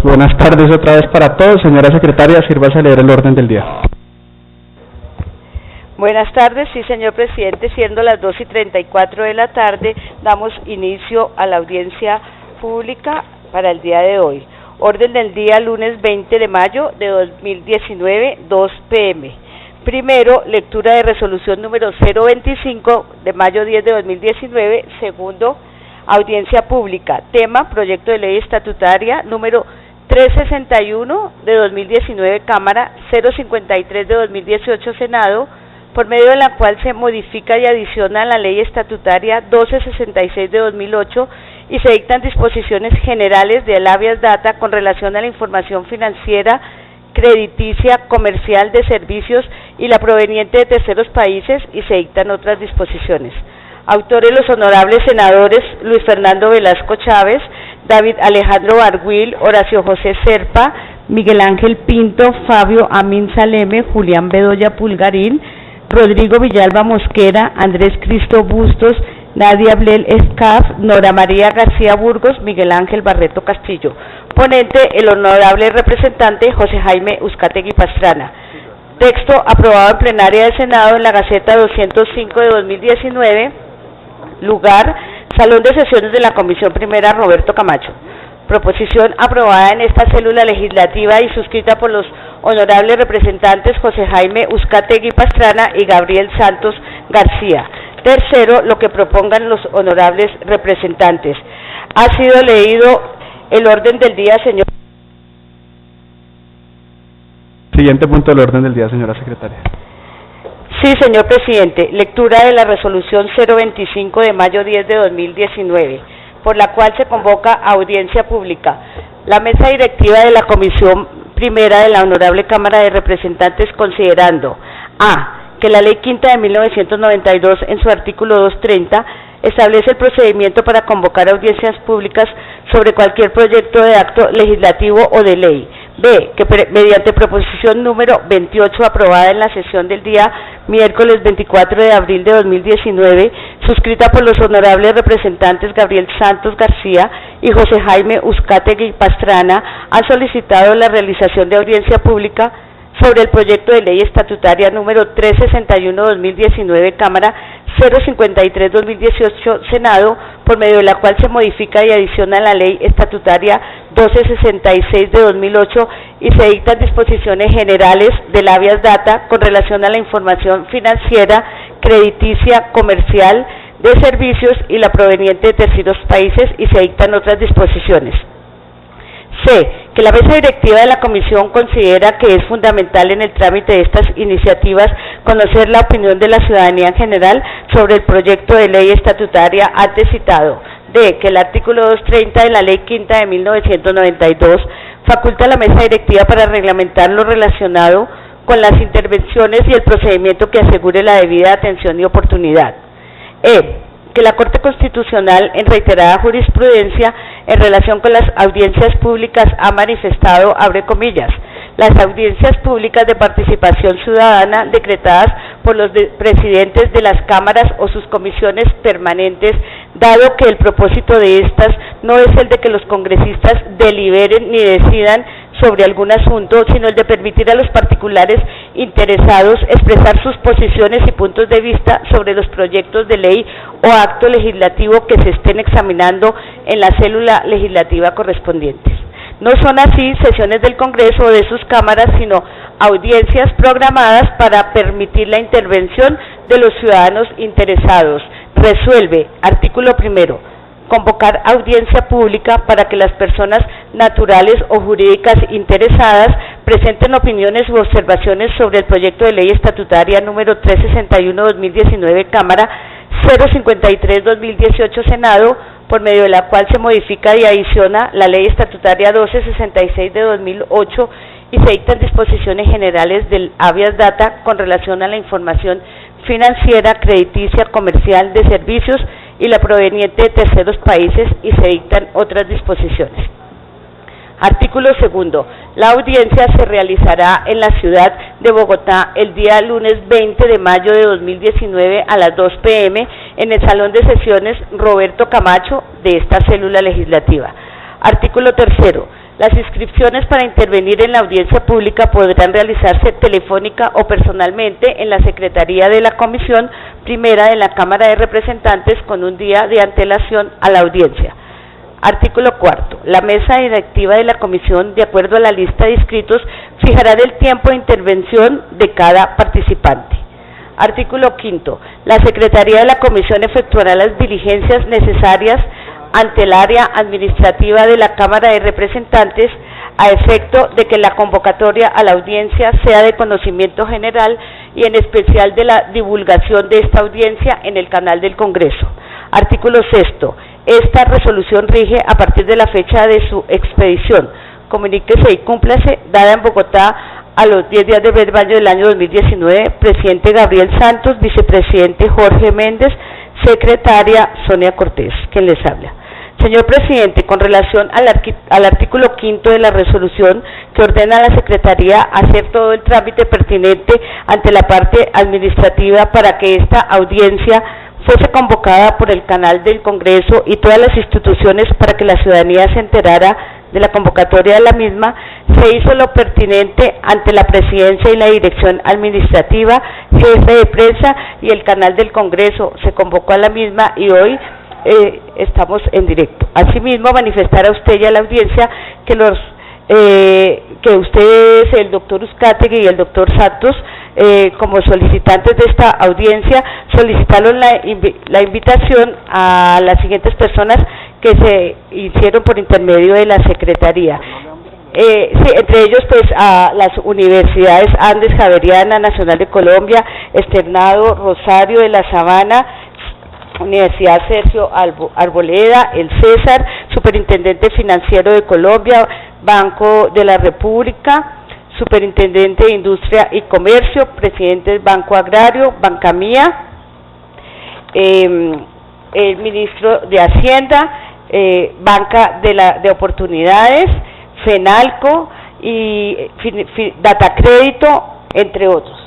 Buenas tardes otra vez para todos. Señora secretaria, sírvase a leer el orden del día. Buenas tardes, sí señor presidente, siendo las 2:34 de la tarde, damos inicio a la audiencia pública para el día de hoy. Orden del día, lunes 20 de mayo de 2019, 2 p.m. Primero, lectura de resolución número 025 de mayo 10 de 2019. Segundo, audiencia pública. Tema, proyecto de ley estatutaria número 361 de 2019, Cámara 053 de 2018, Senado, por medio de la cual se modifica y adiciona la ley estatutaria 1266 de 2008 y se dictan disposiciones generales del habeas data con relación a la información financiera, crediticia, comercial, de servicios y la proveniente de terceros países, y se dictan otras disposiciones. Autores los honorables senadores Luis Fernando Velasco Chávez, David Alejandro Barguil, Horacio José Serpa, Miguel Ángel Pinto, Fabio Amin Saleme, Julián Bedoya Pulgarín, Rodrigo Villalba Mosquera, Andrés Cristo Bustos, Nadia Blel Escaf, Nora María García Burgos, Miguel Ángel Barreto Castillo. Ponente, el honorable representante José Jaime Uzcategui Pastrana. Texto aprobado en plenaria del Senado en la Gaceta 205 de 2019. Lugar, Salón de Sesiones de la Comisión Primera Roberto Camacho. Proposición aprobada en esta célula legislativa y suscrita por los honorables representantes José Jaime Uzcategui Pastrana y Gabriel Santos García. Tercero, lo que propongan los honorables representantes. Ha sido leído el orden del día, señor. Siguiente punto del orden del día, señora secretaria. Sí, señor presidente. Lectura de la resolución 025 de mayo 10 de 2019, por la cual se convoca a audiencia pública. La mesa directiva de la Comisión Primera de la Honorable Cámara de Representantes, considerando a. que la Ley Quinta de 1992, en su artículo 230, establece el procedimiento para convocar audiencias públicas sobre cualquier proyecto de acto legislativo o de ley. B. Que mediante proposición número 28, aprobada en la sesión del día miércoles 24 de abril de 2019, suscrita por los honorables representantes Gabriel Santos García y José Jaime Uzcategui Pastrana, han solicitado la realización de audiencia pública sobre el proyecto de ley estatutaria número 361-2019, Cámara 053-2018, Senado, por medio de la cual se modifica y adiciona la ley estatutaria 1266 de 2008 y se dictan disposiciones generales del habeas data con relación a la información financiera, crediticia, comercial, de servicios y la proveniente de terceros países, y se dictan otras disposiciones. C. Que la mesa directiva de la Comisión considera que es fundamental en el trámite de estas iniciativas conocer la opinión de la ciudadanía en general sobre el proyecto de ley estatutaria antes citado. D. Que el artículo 230 de la Ley Quinta de 1992 faculta a la mesa directiva para reglamentar lo relacionado con las intervenciones y el procedimiento que asegure la debida atención y oportunidad. E. Que la Corte Constitucional, en reiterada jurisprudencia en relación con las audiencias públicas, ha manifestado, abre comillas, las audiencias públicas de participación ciudadana decretadas por los presidentes de las cámaras o sus comisiones permanentes, dado que el propósito de estas no es el de que los congresistas deliberen ni decidan sobre algún asunto, sino el de permitir a los particulares interesados expresar sus posiciones y puntos de vista sobre los proyectos de ley o acto legislativo que se estén examinando en la célula legislativa correspondientes. No son así sesiones del Congreso o de sus cámaras, sino audiencias programadas para permitir la intervención de los ciudadanos interesados. Resuelve, artículo primero, convocar audiencia pública para que las personas naturales o jurídicas interesadas presenten opiniones u observaciones sobre el proyecto de ley estatutaria número 361-2019, Cámara 053-2018, Senado, por medio de la cual se modifica y adiciona la ley estatutaria 1266 de 2008 y se dictan disposiciones generales del habeas data con relación a la información financiera, crediticia, comercial, de servicios y la proveniente de terceros países, y se dictan otras disposiciones. Artículo segundo. La audiencia se realizará en la ciudad de Bogotá el día lunes 20 de mayo de 2019 a las 2 p.m. en el Salón de Sesiones Roberto Camacho de esta célula legislativa. Artículo tercero. Las inscripciones para intervenir en la audiencia pública podrán realizarse telefónica o personalmente en la Secretaría de la Comisión Primera de la Cámara de Representantes con un día de antelación a la audiencia. Artículo 4. La mesa directiva de la comisión, de acuerdo a la lista de inscritos, fijará el tiempo de intervención de cada participante. Artículo 5. La Secretaría de la Comisión efectuará las diligencias necesarias ante el área administrativa de la Cámara de Representantes a efecto de que la convocatoria a la audiencia sea de conocimiento general y en especial de la divulgación de esta audiencia en el canal del Congreso. Artículo 6. Esta resolución rige a partir de la fecha de su expedición. Comuníquese y cúmplase, dada en Bogotá a los 10 días de mayo del año 2019, presidente Gabriel Santos, vicepresidente Jorge Méndez, secretaria Sonia Cortés, quien les habla. Señor presidente, con relación al artículo 5 de la resolución que ordena a la Secretaría hacer todo el trámite pertinente ante la parte administrativa para que esta audiencia fuese convocada por el canal del Congreso y todas las instituciones para que la ciudadanía se enterara de la convocatoria de la misma, se hizo lo pertinente ante la Presidencia y la Dirección Administrativa, jefe de prensa y el canal del Congreso. Se convocó a la misma y hoy estamos en directo. Asimismo, manifestar a usted y a la audiencia que ustedes, el doctor Uzcategui y el doctor Santos, como solicitantes de esta audiencia, solicitaron la invitación a las siguientes personas que se hicieron por intermedio de la Secretaría. Sí, entre ellos pues a las universidades Andes Javeriana, Nacional de Colombia, Externado Rosario de la Sabana, Universidad Sergio Arboleda, el César, Superintendente Financiero de Colombia, Banco de la República, Superintendente de Industria y Comercio, Presidente del Banco Agrario, Banca Mía, el Ministro de Hacienda, Banca de Oportunidades, FENALCO y Data Crédito, entre otros.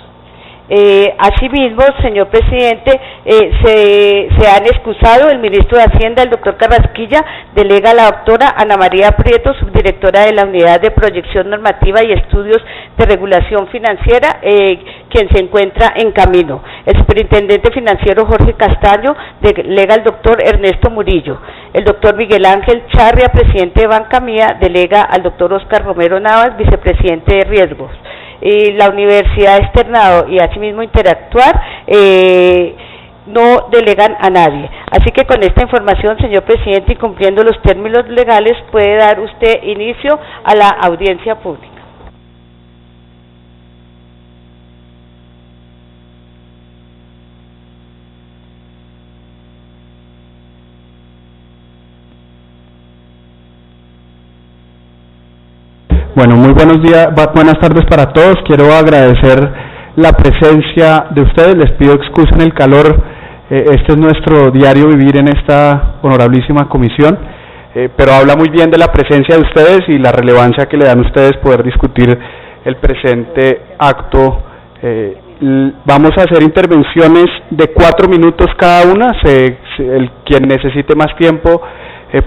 Asimismo, señor presidente, se han excusado el ministro de Hacienda, el doctor Carrasquilla, delega a la doctora Ana María Prieto, subdirectora de la Unidad de Proyección Normativa y Estudios de Regulación Financiera, quien se encuentra en camino. El superintendente financiero Jorge Castaño delega al doctor Ernesto Murillo. El doctor Miguel Ángel Charria, presidente de Banca Mía, delega al doctor Oscar Romero Navas, vicepresidente de Riesgos. Y la Universidad Externado y asimismo Interactuar no delegan a nadie. Así que con esta información, señor presidente, y cumpliendo los términos legales, puede dar usted inicio a la audiencia pública. Bueno, muy buenos días, buenas tardes para todos. Quiero agradecer la presencia de ustedes, les pido excusa en el calor, este es nuestro diario vivir en esta honorabilísima comisión, pero habla muy bien de la presencia de ustedes y la relevancia que le dan ustedes poder discutir el presente acto. Vamos a hacer intervenciones de 4 minutos cada una, quien necesite más tiempo,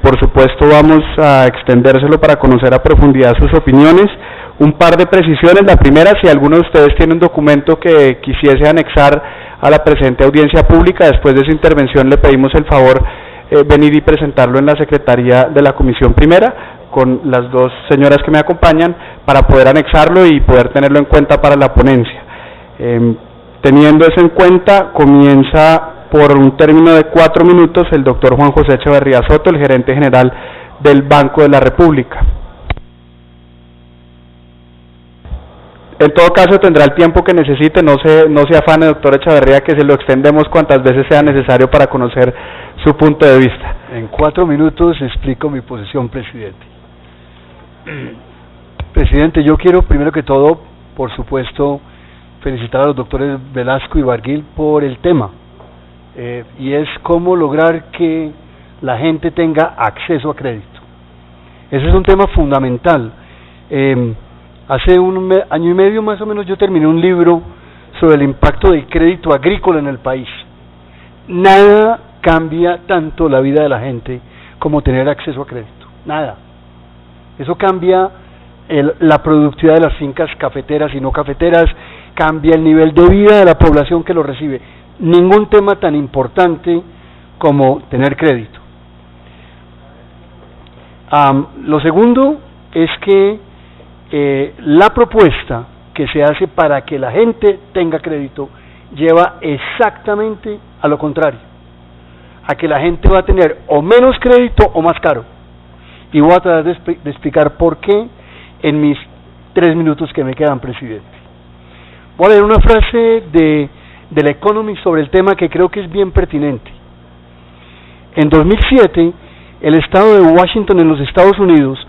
por supuesto vamos a extendérselo para conocer a profundidad sus opiniones. Un par de precisiones: la primera, si alguno de ustedes tiene un documento que quisiese anexar a la presente audiencia pública, después de su intervención le pedimos el favor venir y presentarlo en la Secretaría de la Comisión Primera con las dos señoras que me acompañan para poder anexarlo y poder tenerlo en cuenta para la ponencia. Teniendo eso en cuenta, comienza por un término de 4 minutos el doctor Juan José Echeverría Soto, el gerente general del Banco de la República. En todo caso tendrá el tiempo que necesite, no se afane, doctor Echeverría, que se lo extendemos cuantas veces sea necesario para conocer su punto de vista. En 4 minutos explico mi posición, presidente. Presidente, yo quiero primero que todo, por supuesto, felicitar a los doctores Velasco y Barguil por el tema, y es cómo lograr que la gente tenga acceso a crédito. Ese es un tema fundamental. Hace un año y medio más o menos yo terminé un libro sobre el impacto del crédito agrícola en el país. Nada cambia tanto la vida de la gente como tener acceso a crédito, nada. Eso cambia la productividad de las fincas cafeteras y no cafeteras, cambia el nivel de vida de la población que lo recibe. Ningún tema tan importante como tener crédito. Lo segundo es que la propuesta que se hace para que la gente tenga crédito lleva exactamente a lo contrario, a que la gente va a tener o menos crédito o más caro. Y voy a tratar de explicar por qué en mis 3 minutos que me quedan, presidente. Voy a leer una frase de la Economist sobre el tema que creo que es bien pertinente. En 2007, el estado de Washington en los Estados Unidos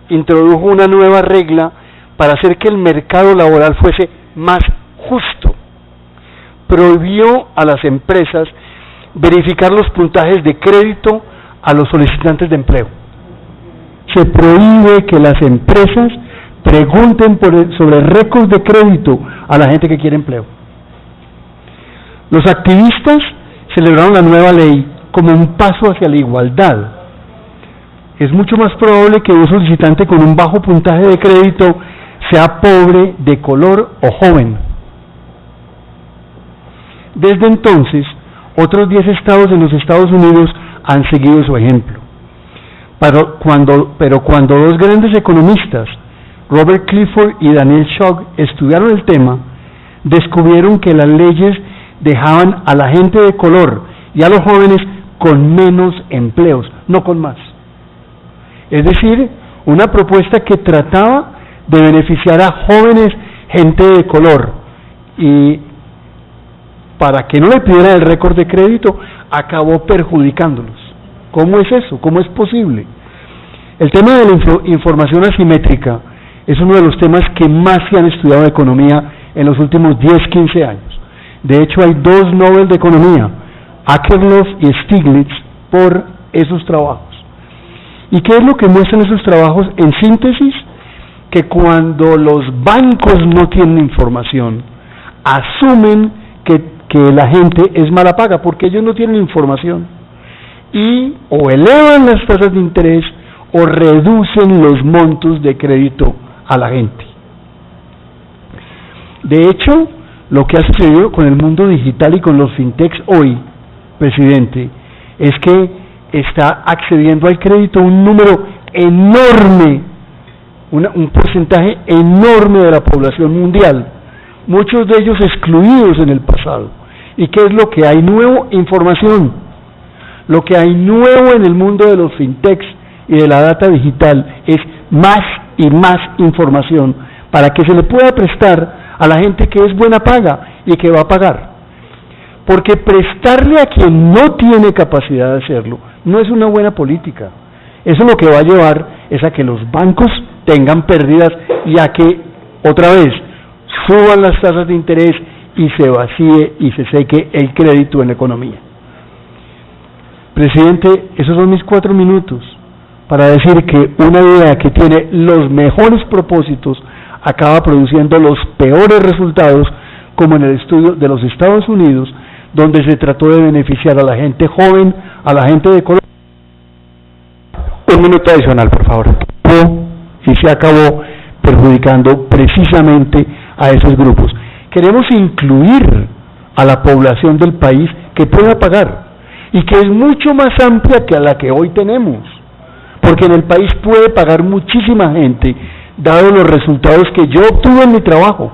introdujo una nueva regla para hacer que el mercado laboral fuese más justo. Prohibió a las empresas verificar los puntajes de crédito a los solicitantes de empleo. Se prohíbe que las empresas pregunten sobre récords de crédito a la gente que quiere empleo. Los activistas celebraron la nueva ley como un paso hacia la igualdad. Es mucho más probable que un solicitante con un bajo puntaje de crédito sea pobre, de color o joven. Desde entonces, otros 10 estados en los Estados Unidos han seguido su ejemplo. Pero cuando dos grandes economistas, Robert Clifford y Daniel Schock, estudiaron el tema, descubrieron que las leyes dejaban a la gente de color y a los jóvenes con menos empleos, no con más. Es decir, una propuesta que trataba de beneficiar a jóvenes, gente de color, y para que no le pidiera el récord de crédito, acabó perjudicándolos. ¿Cómo es eso? ¿Cómo es posible? El tema de la información asimétrica es uno de los temas que más se han estudiado de economía en los últimos 10, 15 años. De hecho, hay 2 Nobel de Economía, Akerlof y Stiglitz, por esos trabajos. ¿Y qué es lo que muestran esos trabajos? En síntesis, que cuando los bancos no tienen información, asumen que la gente es mala paga, porque ellos no tienen información, y o elevan las tasas de interés o reducen los montos de crédito a la gente. De hecho, lo que ha sucedido con el mundo digital y con los fintechs hoy, presidente, es que está accediendo al crédito un número enorme, un porcentaje enorme de la población mundial, muchos de ellos excluidos en el pasado. ¿Y qué es lo que hay nuevo? Información. Lo que hay nuevo en el mundo de los fintechs y de la data digital es más y más información para que se le pueda prestar a la gente que es buena paga y que va a pagar. Porque prestarle a quien no tiene capacidad de hacerlo no es una buena política. Eso lo que va a llevar es a que los bancos tengan pérdidas y a que, otra vez, suban las tasas de interés y se vacíe y se seque el crédito en la economía. Presidente, esos son mis 4 minutos para decir que una idea que tiene los mejores propósitos acaba produciendo los peores resultados, como en el estudio de los Estados Unidos, donde se trató de beneficiar a la gente joven, a la gente de color. 1 minuto adicional, por favor. Y se acabó perjudicando precisamente a esos grupos. Queremos incluir a la población del país que pueda pagar y que es mucho más amplia que a la que hoy tenemos, porque en el país puede pagar muchísima gente, dado los resultados que yo obtuve en mi trabajo.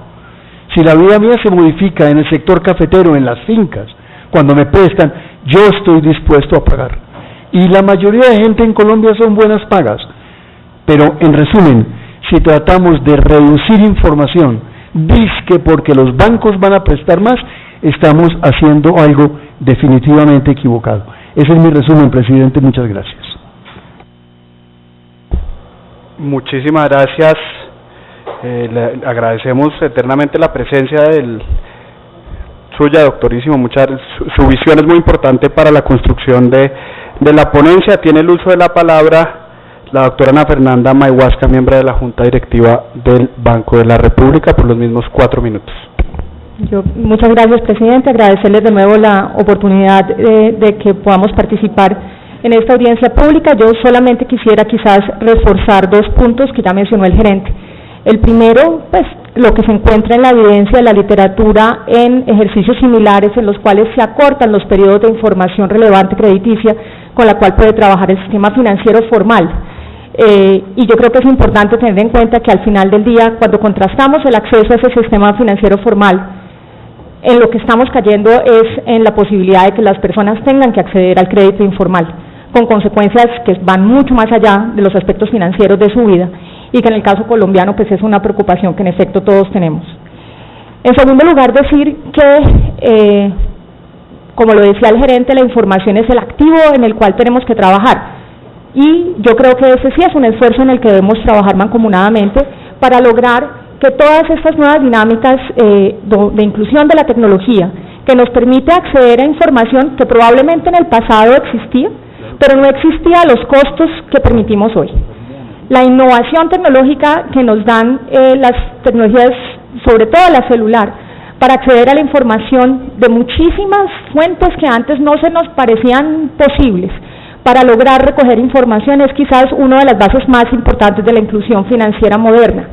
Si la vida mía se modifica en el sector cafetero, en las fincas, cuando me prestan, yo estoy dispuesto a pagar. Y la mayoría de gente en Colombia son buenas pagas. Pero, en resumen, si tratamos de reducir información, dizque porque los bancos van a prestar más, estamos haciendo algo definitivamente equivocado. Ese es mi resumen, presidente. Muchas gracias. Muchísimas gracias. Le agradecemos eternamente la presencia suya, doctorísimo. Su visión es muy importante para la construcción de la ponencia. Tiene el uso de la palabra la doctora Ana Fernanda Mayhuasca, miembro de la Junta Directiva del Banco de la República, por los mismos 4 minutos. Muchas gracias, presidente. Agradecerles de nuevo la oportunidad de que podamos participar en esta audiencia pública. Yo solamente quisiera quizás reforzar 2 puntos que ya mencionó el gerente. El primero, pues, lo que se encuentra en la evidencia de la literatura en ejercicios similares en los cuales se acortan los periodos de información relevante crediticia con la cual puede trabajar el sistema financiero formal. Y yo creo que es importante tener en cuenta que al final del día, cuando contrastamos el acceso a ese sistema financiero formal, en lo que estamos cayendo es en la posibilidad de que las personas tengan que acceder al crédito informal, con consecuencias que van mucho más allá de los aspectos financieros de su vida, y que en el caso colombiano pues es una preocupación que en efecto todos tenemos. En segundo lugar, decir que, como lo decía el gerente, la información es el activo en el cual tenemos que trabajar, y yo creo que ese sí es un esfuerzo en el que debemos trabajar mancomunadamente para lograr que todas estas nuevas dinámicas de inclusión de la tecnología, que nos permite acceder a información que probablemente en el pasado existía, pero no existía a los costos que permitimos hoy. La innovación tecnológica que nos dan las tecnologías, sobre todo la celular, para acceder a la información de muchísimas fuentes que antes no se nos parecían posibles, para lograr recoger información, es quizás una de las bases más importantes de la inclusión financiera moderna,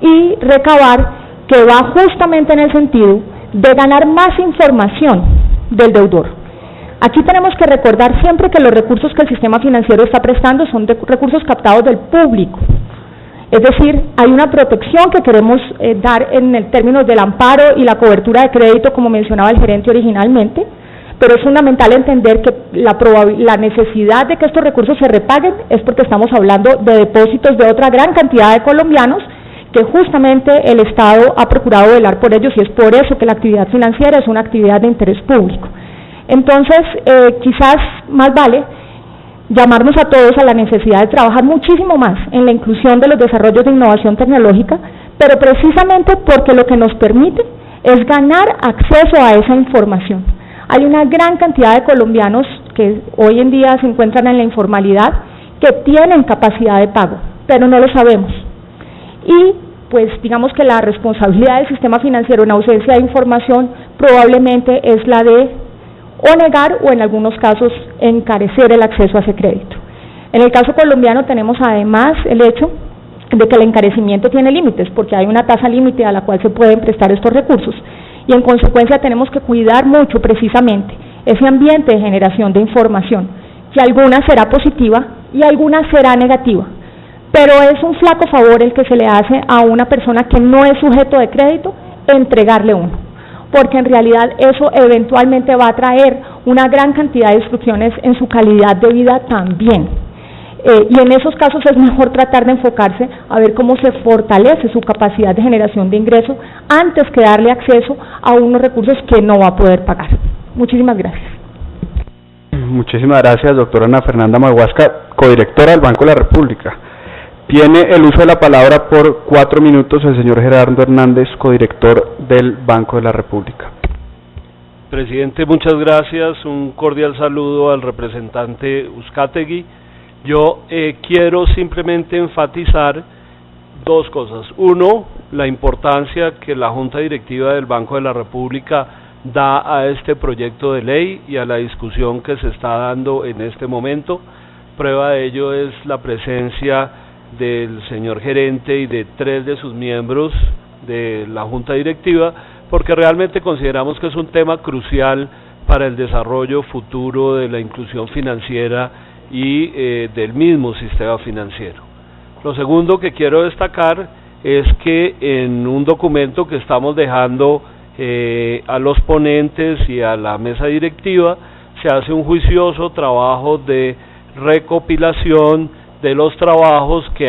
y recabar que va justamente en el sentido de ganar más información del deudor. Aquí tenemos que recordar siempre que los recursos que el sistema financiero está prestando son recursos captados del público. Es decir, hay una protección que queremos dar en el términos del amparo y la cobertura de crédito, como mencionaba el gerente originalmente, pero es fundamental entender que la necesidad de que estos recursos se repaguen es porque estamos hablando de depósitos de otra gran cantidad de colombianos que justamente el Estado ha procurado velar por ellos, y es por eso que la actividad financiera es una actividad de interés público. Entonces, quizás más vale llamarnos a todos a la necesidad de trabajar muchísimo más en la inclusión de los desarrollos de innovación tecnológica, pero precisamente porque lo que nos permite es ganar acceso a esa información. Hay una gran cantidad de colombianos que hoy en día se encuentran en la informalidad, que tienen capacidad de pago, pero no lo sabemos. Y pues digamos que la responsabilidad del sistema financiero en ausencia de información probablemente es la de o negar o en algunos casos encarecer el acceso a ese crédito. En el caso colombiano tenemos además el hecho de que el encarecimiento tiene límites, porque hay una tasa límite a la cual se pueden prestar estos recursos, y en consecuencia tenemos que cuidar mucho precisamente ese ambiente de generación de información, que alguna será positiva y alguna será negativa, pero es un flaco favor el que se le hace a una persona que no es sujeto de crédito entregarle uno, porque en realidad eso eventualmente va a traer una gran cantidad de disrupciones en su calidad de vida también. Y en esos casos es mejor tratar de enfocarse a ver cómo se fortalece su capacidad de generación de ingreso antes que darle acceso a unos recursos que no va a poder pagar. Muchísimas gracias. Muchísimas gracias, doctora Ana Fernanda Maguasca, codirectora del Banco de la República. Tiene el uso de la palabra por 4 minutos el señor Gerardo Hernández, codirector del Banco de la República. Presidente, muchas gracias. Un cordial saludo al representante Uzcategui. Yo quiero simplemente enfatizar 2 cosas. Uno, la importancia que la Junta Directiva del Banco de la República da a este proyecto de ley y a la discusión que se está dando en este momento. Prueba de ello es la presencia del señor gerente y de 3 de sus miembros de la Junta Directiva, porque realmente consideramos que es un tema crucial para el desarrollo futuro de la inclusión financiera y del mismo sistema financiero. Lo segundo que quiero destacar es que en un documento que estamos dejando a los ponentes y a la mesa directiva se hace un juicioso trabajo de recopilación de los trabajos que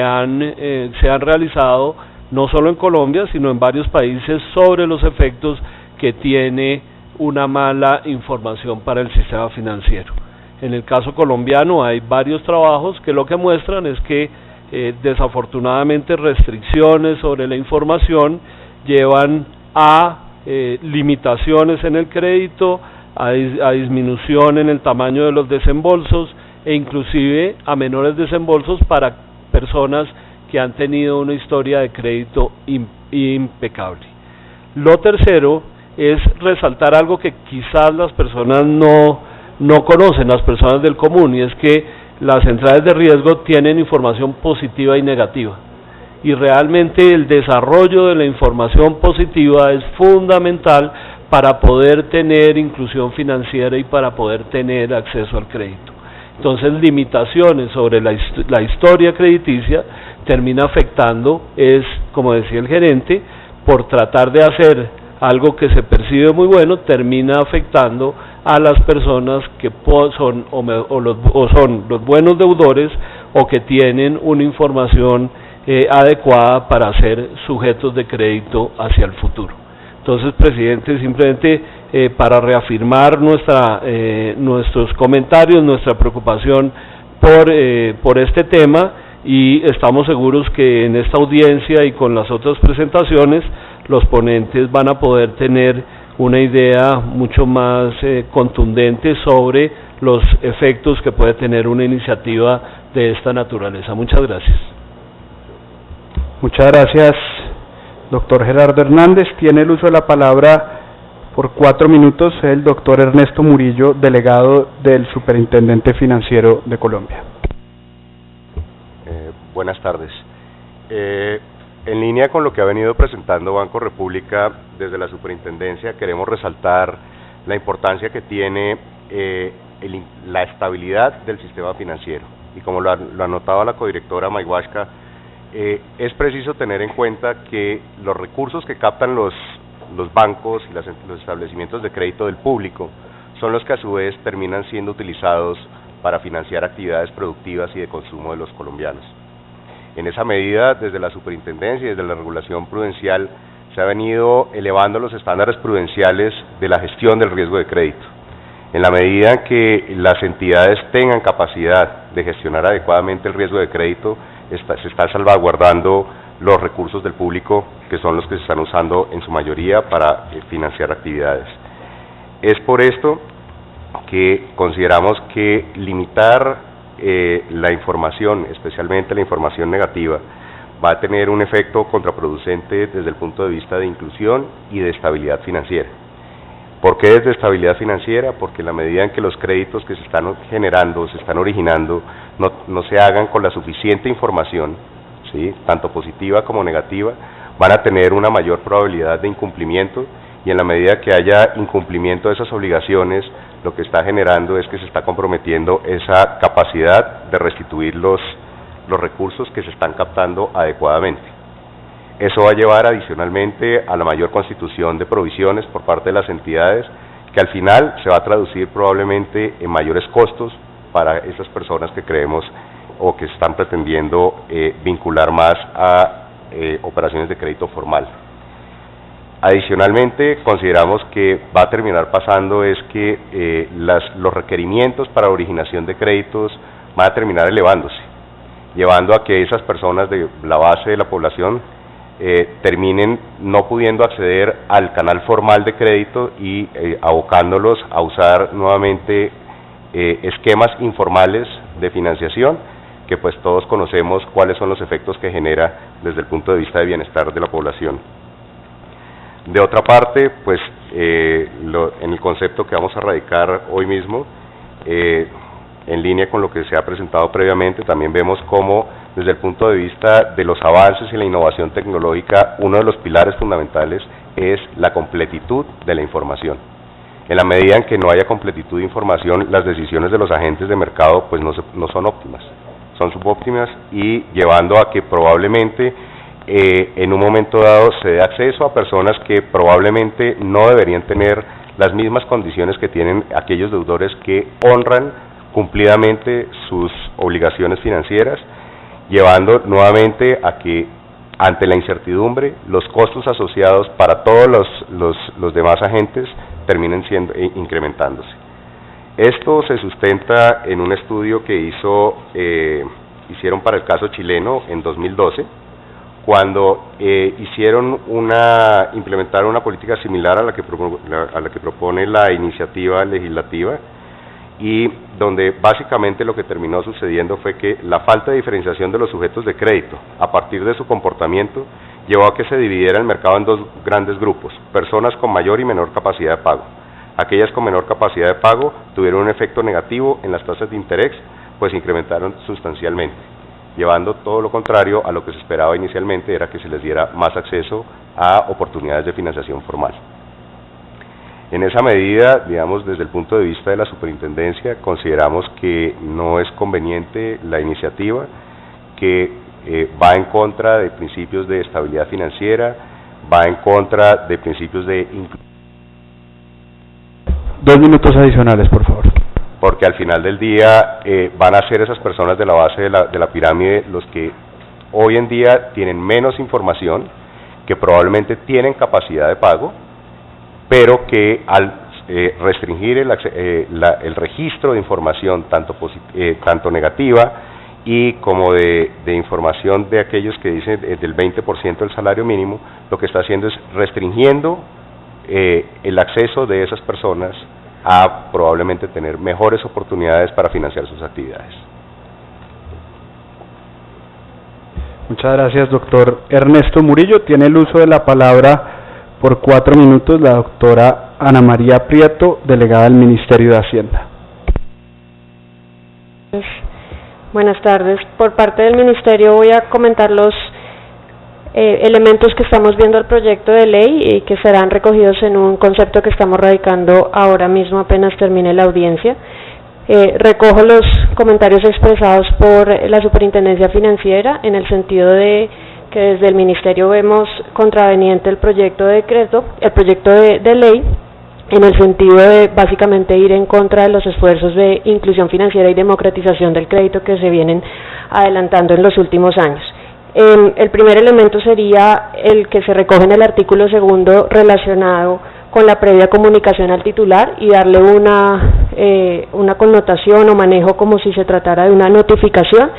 se han realizado no solo en Colombia sino en varios países sobre los efectos que tiene una mala información para el sistema financiero. En el caso colombiano hay varios trabajos que lo que muestran es que desafortunadamente restricciones sobre la información llevan a limitaciones en el crédito, a disminución en el tamaño de los desembolsos e inclusive a menores desembolsos para personas que han tenido una historia de crédito impecable. Lo tercero es resaltar algo que quizás las personas no no conocen las personas del común, y es que las centrales de riesgo tienen información positiva y negativa, y realmente el desarrollo de la información positiva es fundamental para poder tener inclusión financiera y para poder tener acceso al crédito. Entonces, limitaciones sobre la historia crediticia termina afectando, es como decía el gerente, por tratar de hacer algo que se percibe muy bueno, termina afectando a las personas que son los buenos deudores o que tienen una información adecuada para ser sujetos de crédito hacia el futuro. Entonces, presidente, simplemente para reafirmar nuestros comentarios, nuestra preocupación por este tema, y estamos seguros que en esta audiencia y con las otras presentaciones los ponentes van a poder tener una idea mucho más contundente sobre los efectos que puede tener una iniciativa de esta naturaleza. Muchas gracias. Muchas gracias, doctor Gerardo Hernández. Tiene el uso de la palabra por 4 minutos el doctor Ernesto Murillo, delegado del Superintendente Financiero de Colombia. Buenas tardes. En línea con lo que ha venido presentando Banco República desde la Superintendencia, queremos resaltar la importancia que tiene la estabilidad del sistema financiero. Y como lo anotaba la codirectora Mayhuasca, es preciso tener en cuenta que los recursos que captan los bancos y los establecimientos de crédito del público son los que a su vez terminan siendo utilizados para financiar actividades productivas y de consumo de los colombianos. En esa medida, desde la superintendencia y desde la regulación prudencial, se ha venido elevando los estándares prudenciales de la gestión del riesgo de crédito. En la medida en que las entidades tengan capacidad de gestionar adecuadamente el riesgo de crédito, se está salvaguardando los recursos del público, que son los que se están usando en su mayoría para financiar actividades. Es por esto que consideramos que limitar la información, especialmente la información negativa, va a tener un efecto contraproducente desde el punto de vista de inclusión y de estabilidad financiera. ¿Por qué desde estabilidad financiera? Porque en la medida en que los créditos que se están generando, se están originando, no se hagan con la suficiente información, ¿sí?, tanto positiva como negativa, van a tener una mayor probabilidad de incumplimiento, y en la medida que haya incumplimiento de esas obligaciones, lo que está generando es que se está comprometiendo esa capacidad de restituir los recursos que se están captando adecuadamente. Eso va a llevar adicionalmente a la mayor constitución de provisiones por parte de las entidades, que al final se va a traducir probablemente en mayores costos para esas personas que creemos o que están pretendiendo vincular más a operaciones de crédito formal. Adicionalmente, consideramos que va a terminar pasando es que los requerimientos para originación de créditos van a terminar elevándose, llevando a que esas personas de la base de la población terminen no pudiendo acceder al canal formal de crédito y abocándolos a usar nuevamente esquemas informales de financiación, que pues todos conocemos cuáles son los efectos que genera desde el punto de vista de bienestar de la población. De otra parte, pues en el concepto que vamos a radicar hoy mismo, en línea con lo que se ha presentado previamente, también vemos cómo desde el punto de vista de los avances y la innovación tecnológica, uno de los pilares fundamentales es la completitud de la información. En la medida en que no haya completitud de información, las decisiones de los agentes de mercado pues no son óptimas, son subóptimas, y llevando a que probablemente en un momento dado se dé acceso a personas que probablemente no deberían tener las mismas condiciones que tienen aquellos deudores que honran cumplidamente sus obligaciones financieras, llevando nuevamente a que ante la incertidumbre los costos asociados para todos los demás agentes terminen siendo incrementándose. Esto se sustenta en un estudio que hicieron para el caso chileno en 2012, cuando implementaron una política similar a la que propone la iniciativa legislativa, y donde básicamente lo que terminó sucediendo fue que la falta de diferenciación de los sujetos de crédito a partir de su comportamiento llevó a que se dividiera el mercado en dos grandes grupos: personas con mayor y menor capacidad de pago. Aquellas con menor capacidad de pago tuvieron un efecto negativo en las tasas de interés, pues incrementaron sustancialmente, llevando todo lo contrario a lo que se esperaba inicialmente, era que se les diera más acceso a oportunidades de financiación formal. En esa medida, digamos, desde el punto de vista de la superintendencia, consideramos que no es conveniente la iniciativa, que va en contra de principios de estabilidad financiera, va en contra de principios de inclusión. 2 minutos adicionales, por favor. Porque al final del día van a ser esas personas de la base de la pirámide los que hoy en día tienen menos información, que probablemente tienen capacidad de pago, pero que al restringir el registro de información tanto negativa y como de información de aquellos que dicen del 20% del salario mínimo, lo que está haciendo es restringiendo el acceso de esas personas a probablemente tener mejores oportunidades para financiar sus actividades. Muchas gracias, doctor Ernesto Murillo. Tiene el uso de la palabra por 4 minutos la doctora Ana María Prieto, delegada del Ministerio de Hacienda. Buenas tardes. Por parte del Ministerio voy a comentar los elementos que estamos viendo al proyecto de ley y que serán recogidos en un concepto que estamos radicando ahora mismo apenas termine la audiencia. Recojo los comentarios expresados por la Superintendencia Financiera en el sentido de que desde el Ministerio vemos contraveniente el proyecto de decreto, el proyecto de ley, en el sentido de básicamente ir en contra de los esfuerzos de inclusión financiera y democratización del crédito que se vienen adelantando en los últimos años. El primer elemento sería el que se recoge en el artículo 2 relacionado con la previa comunicación al titular y darle una connotación o manejo como si se tratara de una notificación,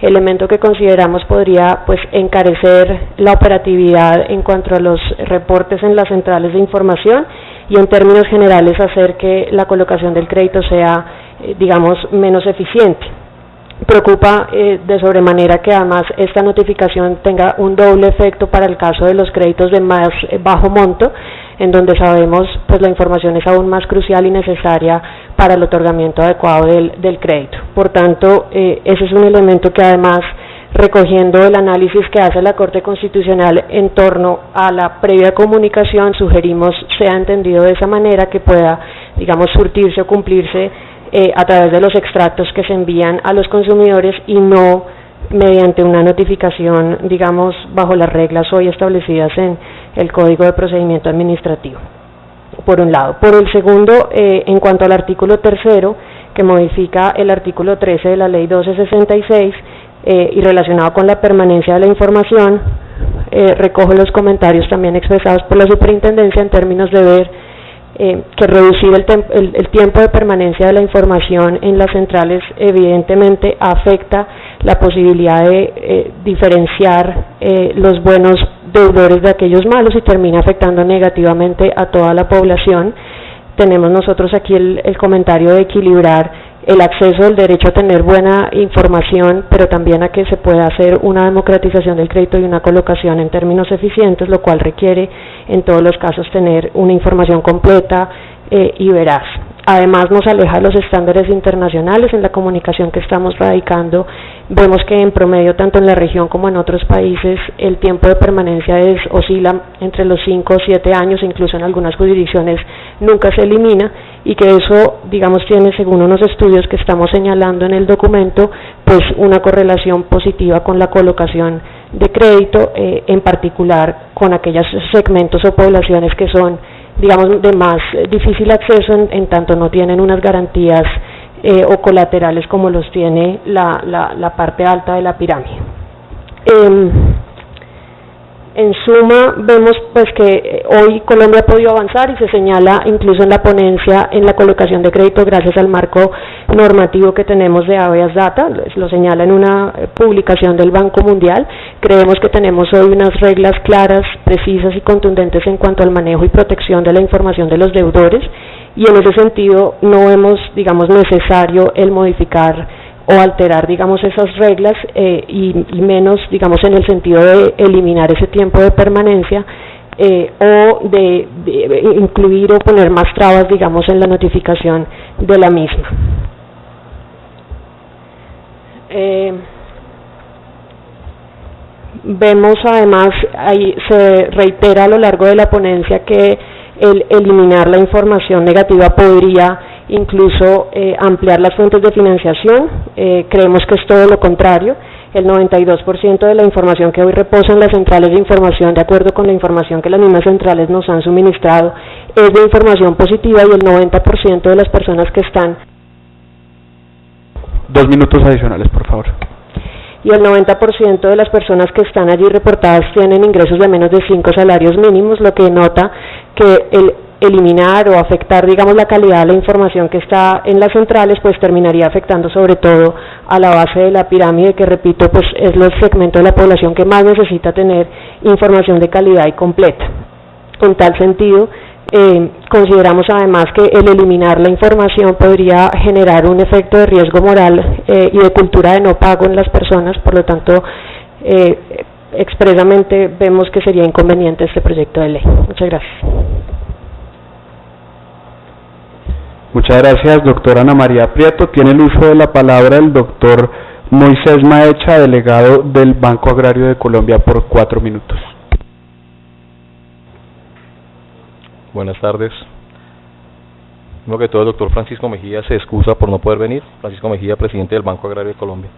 elemento que consideramos podría pues encarecer la operatividad en cuanto a los reportes en las centrales de información y en términos generales hacer que la colocación del crédito sea digamos menos eficiente. Preocupa de sobremanera que además esta notificación tenga un doble efecto para el caso de los créditos de más bajo monto, en donde sabemos pues la información es aún más crucial y necesaria para el otorgamiento adecuado del crédito. Por tanto, ese es un elemento que además, recogiendo el análisis que hace la Corte Constitucional en torno a la previa comunicación, sugerimos sea entendido de esa manera que pueda, digamos, surtirse o cumplirse a través de los extractos que se envían a los consumidores y no mediante una notificación, digamos, bajo las reglas hoy establecidas en el Código de Procedimiento Administrativo, por un lado. Por el segundo, en cuanto al artículo 3, que modifica el artículo 13 de la Ley 1266, y relacionado con la permanencia de la información, recojo los comentarios también expresados por la Superintendencia en términos de ver que reducir el tiempo de permanencia de la información en las centrales evidentemente afecta la posibilidad de diferenciar los buenos deudores de aquellos malos y termina afectando negativamente a toda la población. Tenemos nosotros aquí el comentario de equilibrar el acceso al derecho a tener buena información, pero también a que se pueda hacer una democratización del crédito y una colocación en términos eficientes, lo cual requiere en todos los casos tener una información completa y veraz. Además nos aleja de los estándares internacionales en la comunicación que estamos radicando. Vemos que en promedio, tanto en la región como en otros países, el tiempo de permanencia oscila entre los 5 o 7 años, incluso en algunas jurisdicciones nunca se elimina, y que eso, digamos, tiene, según unos estudios que estamos señalando en el documento, pues una correlación positiva con la colocación de crédito, en particular con aquellos segmentos o poblaciones que son, digamos, de más difícil acceso en tanto no tienen unas garantías o colaterales como los tiene la parte alta de la pirámide. En suma, vemos pues que hoy Colombia ha podido avanzar y se señala incluso en la ponencia en la colocación de crédito gracias al marco normativo que tenemos de habeas data, lo señala en una publicación del Banco Mundial. Creemos que tenemos hoy unas reglas claras, precisas y contundentes en cuanto al manejo y protección de la información de los deudores, y en ese sentido no vemos, digamos, necesario el modificar o alterar, digamos, esas reglas y menos, digamos, en el sentido de eliminar ese tiempo de permanencia, o de incluir o poner más trabas, digamos, en la notificación de la misma. Vemos además, ahí se reitera a lo largo de la ponencia que el eliminar la información negativa podría incluso ampliar las fuentes de financiación. Creemos que es todo lo contrario. El 92% de la información que hoy reposa en las centrales de información, de acuerdo con la información que las mismas centrales nos han suministrado, es de información positiva, y el 90% de las personas que están... 2 minutos adicionales, por favor. Y el 90% de las personas que están allí reportadas tienen ingresos de menos de 5 salarios mínimos, lo que denota que el eliminar o afectar, digamos, la calidad de la información que está en las centrales, pues terminaría afectando sobre todo a la base de la pirámide, que, repito, pues es el segmento de la población que más necesita tener información de calidad y completa. En tal sentido, consideramos además que el eliminar la información podría generar un efecto de riesgo moral y de cultura de no pago en las personas. Por lo tanto, expresamente vemos que sería inconveniente este proyecto de ley. Muchas gracias. Muchas gracias, doctora Ana María Prieto. Tiene el uso de la palabra el doctor Moisés Maecha, delegado del Banco Agrario de Colombia, por 4 minutos. Buenas tardes. Primero que todo, el doctor Francisco Mejía se excusa por no poder venir. Francisco Mejía, presidente del Banco Agrario de Colombia.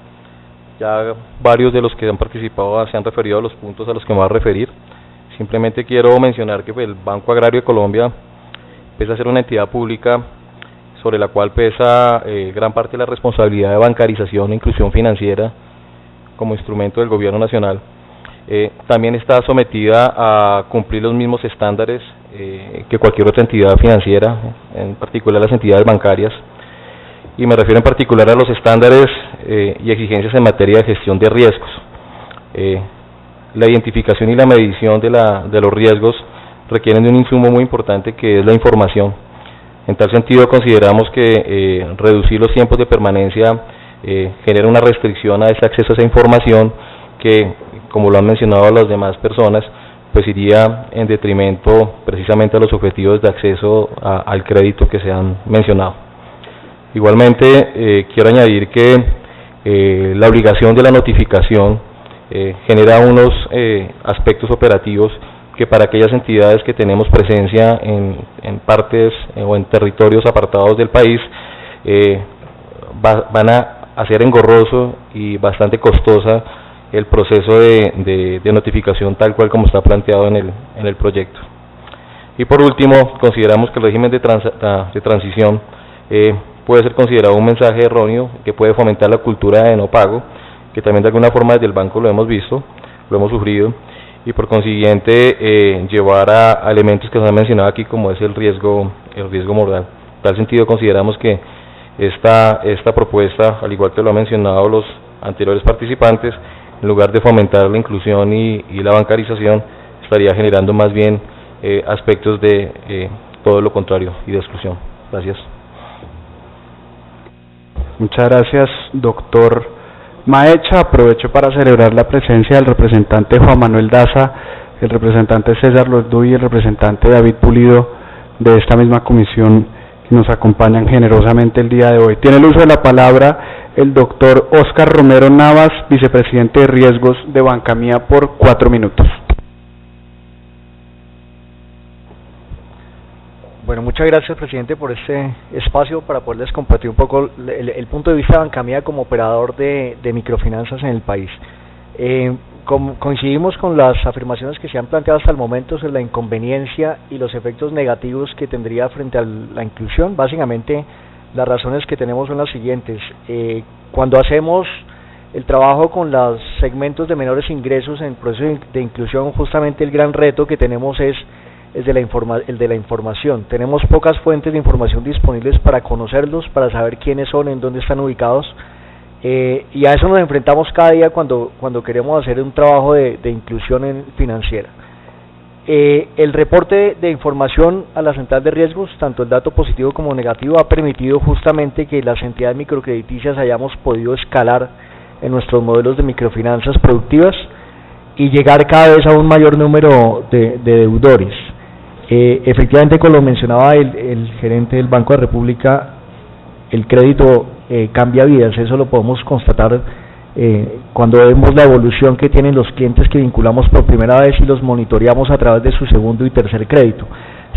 Ya varios de los que han participado se han referido a los puntos a los que me voy a referir. Simplemente quiero mencionar que el Banco Agrario de Colombia pese a ser una entidad pública sobre la cual pesa gran parte de la responsabilidad de bancarización e inclusión financiera como instrumento del gobierno nacional, también está sometida a cumplir los mismos estándares que cualquier otra entidad financiera, en particular las entidades bancarias, y me refiero en particular a los estándares y exigencias en materia de gestión de riesgos. La identificación y la medición de los riesgos requieren de un insumo muy importante, que es la información. En tal sentido, consideramos que reducir los tiempos de permanencia genera una restricción a ese acceso a esa información que, como lo han mencionado las demás personas, pues iría en detrimento precisamente a los objetivos de acceso al crédito que se han mencionado. Igualmente, quiero añadir que la obligación de la notificación genera unos aspectos operativos que para aquellas entidades que tenemos presencia en partes o en territorios apartados del país van a hacer engorroso y bastante costosa el proceso de notificación tal cual como está planteado en el proyecto. Y por último, consideramos que el régimen de transición puede ser considerado un mensaje erróneo que puede fomentar la cultura de no pago, que también de alguna forma desde el banco lo hemos visto, lo hemos sufrido, y por consiguiente llevar a elementos que se han mencionado aquí, como es el riesgo moral. En tal sentido, consideramos que esta propuesta, al igual que lo han mencionado los anteriores participantes, en lugar de fomentar la inclusión y la bancarización, estaría generando más bien aspectos de todo lo contrario y de exclusión. Gracias. Muchas gracias, doctor Maecha. Aprovecho para celebrar la presencia del representante Juan Manuel Daza, el representante César Lorduy y el representante David Pulido de esta misma comisión, que nos acompañan generosamente el día de hoy. Tiene el uso de la palabra el doctor Óscar Romero Navas, vicepresidente de Riesgos de Bancamía, por 4 minutos. Bueno, muchas gracias, presidente, por este espacio para poderles compartir un poco el punto de vista de Bancamía como operador de microfinanzas en el país. Coincidimos con las afirmaciones que se han planteado hasta el momento sobre la inconveniencia y los efectos negativos que tendría frente a la inclusión. Básicamente, las razones que tenemos son las siguientes. Cuando hacemos el trabajo con los segmentos de menores ingresos en el proceso de inclusión, justamente el gran reto que tenemos es el de la información. Tenemos pocas fuentes de información disponibles para conocerlos, para saber quiénes son, en dónde están ubicados, y a eso nos enfrentamos cada día cuando queremos hacer un trabajo de inclusión financiera. El reporte de información a la central de riesgos, tanto el dato positivo como negativo, ha permitido justamente que las entidades microcrediticias hayamos podido escalar en nuestros modelos de microfinanzas productivas. y llegar cada vez a un mayor número de deudores. Efectivamente, como lo mencionaba el gerente del Banco de la República, el crédito cambia vidas, eso lo podemos constatar cuando vemos la evolución que tienen los clientes que vinculamos por primera vez y los monitoreamos a través de su segundo y tercer crédito.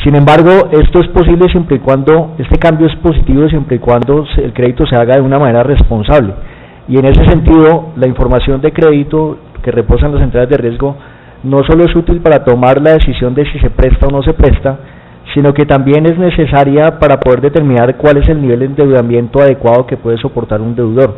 Sin embargo, esto es posible siempre y cuando, este cambio es positivo siempre y cuando el crédito se haga de una manera responsable. Y en ese sentido, la información de crédito que reposan las entidades de riesgo no solo es útil para tomar la decisión de si se presta o no se presta, sino que también es necesaria para poder determinar cuál es el nivel de endeudamiento adecuado que puede soportar un deudor.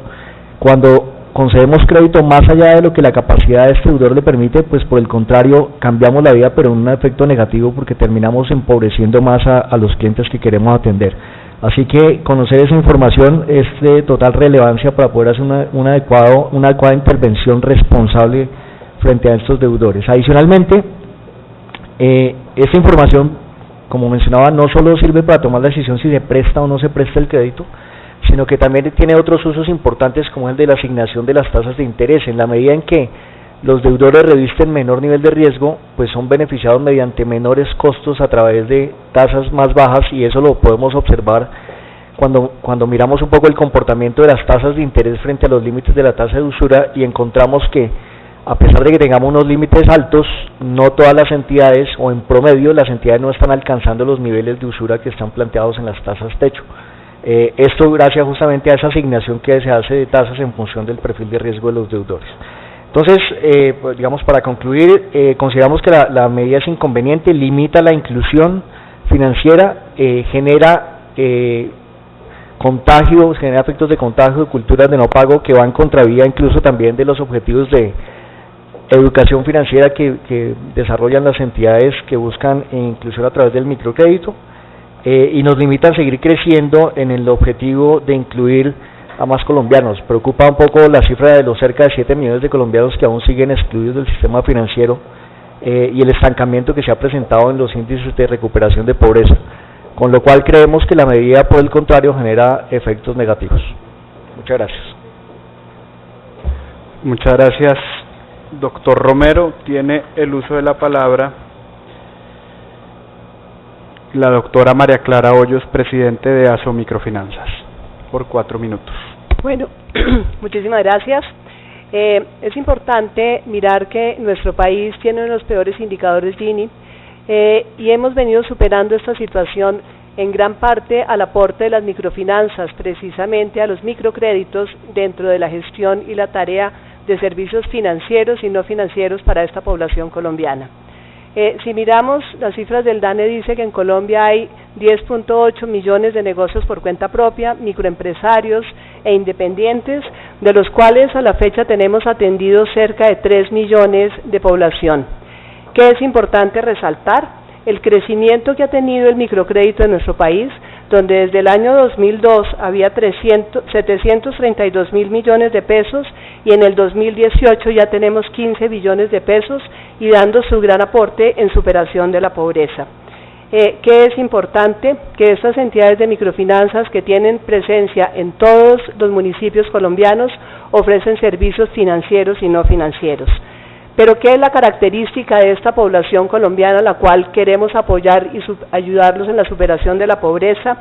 Cuando concedemos crédito más allá de lo que la capacidad de este deudor le permite, pues por el contrario cambiamos la vida, pero en un efecto negativo porque terminamos empobreciendo más a los clientes que queremos atender. Así que conocer esa información es de total relevancia para poder hacer una adecuada intervención responsable frente a estos deudores. Adicionalmente, esta información, como mencionaba, no solo sirve para tomar la decisión si se presta o no se presta el crédito, sino que también tiene otros usos importantes como el de la asignación de las tasas de interés. En la medida en que los deudores revisten menor nivel de riesgo, pues son beneficiados mediante menores costos a través de tasas más bajas, y eso lo podemos observar cuando miramos un poco el comportamiento de las tasas de interés frente a los límites de la tasa de usura, y encontramos que a pesar de que tengamos unos límites altos, no todas las entidades, o en promedio las entidades no están alcanzando los niveles de usura que están planteados en las tasas techo. Esto gracias justamente a esa asignación que se hace de tasas en función del perfil de riesgo de los deudores. Entonces, pues, digamos, para concluir, consideramos que la medida es inconveniente, limita la inclusión financiera, genera contagios, genera efectos de contagio de culturas de no pago que van contravía incluso también de los objetivos de educación financiera que desarrollan las entidades que buscan inclusión a través del microcrédito, y nos limitan a seguir creciendo en el objetivo de incluir a más colombianos. Preocupa un poco la cifra de los cerca de 7 millones de colombianos que aún siguen excluidos del sistema financiero, y el estancamiento que se ha presentado en los índices de recuperación de pobreza, con lo cual creemos que la medida, por el contrario, genera efectos negativos. Muchas gracias. Muchas gracias, doctor Romero. Tiene el uso de la palabra la doctora María Clara Hoyos, presidente de ASO Microfinanzas, por 4 minutos. Bueno, muchísimas gracias. Es importante mirar que nuestro país tiene uno de los peores indicadores Gini, y hemos venido superando esta situación en gran parte al aporte de las microfinanzas, precisamente a los microcréditos dentro de la gestión y la tarea de servicios financieros y no financieros para esta población colombiana. Si miramos las cifras del DANE, dice que en Colombia hay 10.8 millones de negocios por cuenta propia, microempresarios e independientes, de los cuales a la fecha tenemos atendidos cerca de 3 millones de población. ¿Qué es importante resaltar? El crecimiento que ha tenido el microcrédito en nuestro país, donde desde el año 2002 había 732 mil millones de pesos, y en el 2018 ya tenemos 15 billones de pesos, y dando su gran aporte en superación de la pobreza. ¿Qué es importante? Que estas entidades de microfinanzas, que tienen presencia en todos los municipios colombianos, ofrecen servicios financieros y no financieros. Pero ¿qué es la característica de esta población colombiana a la cual queremos apoyar y ayudarlos en la superación de la pobreza?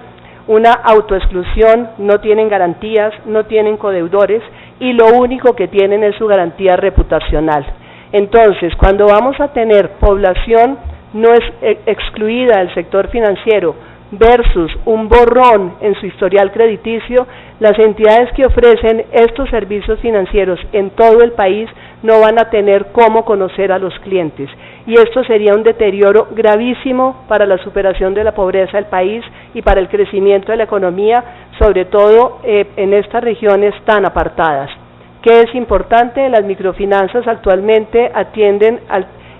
Una autoexclusión, no tienen garantías, no tienen codeudores, y lo único que tienen es su garantía reputacional. Entonces, cuando vamos a tener población no es excluida del sector financiero versus un borrón en su historial crediticio, las entidades que ofrecen estos servicios financieros en todo el país no van a tener cómo conocer a los clientes, y esto sería un deterioro gravísimo para la superación de la pobreza del país y para el crecimiento de la economía, sobre todo en estas regiones tan apartadas. ¿Qué es importante? Las microfinanzas actualmente atienden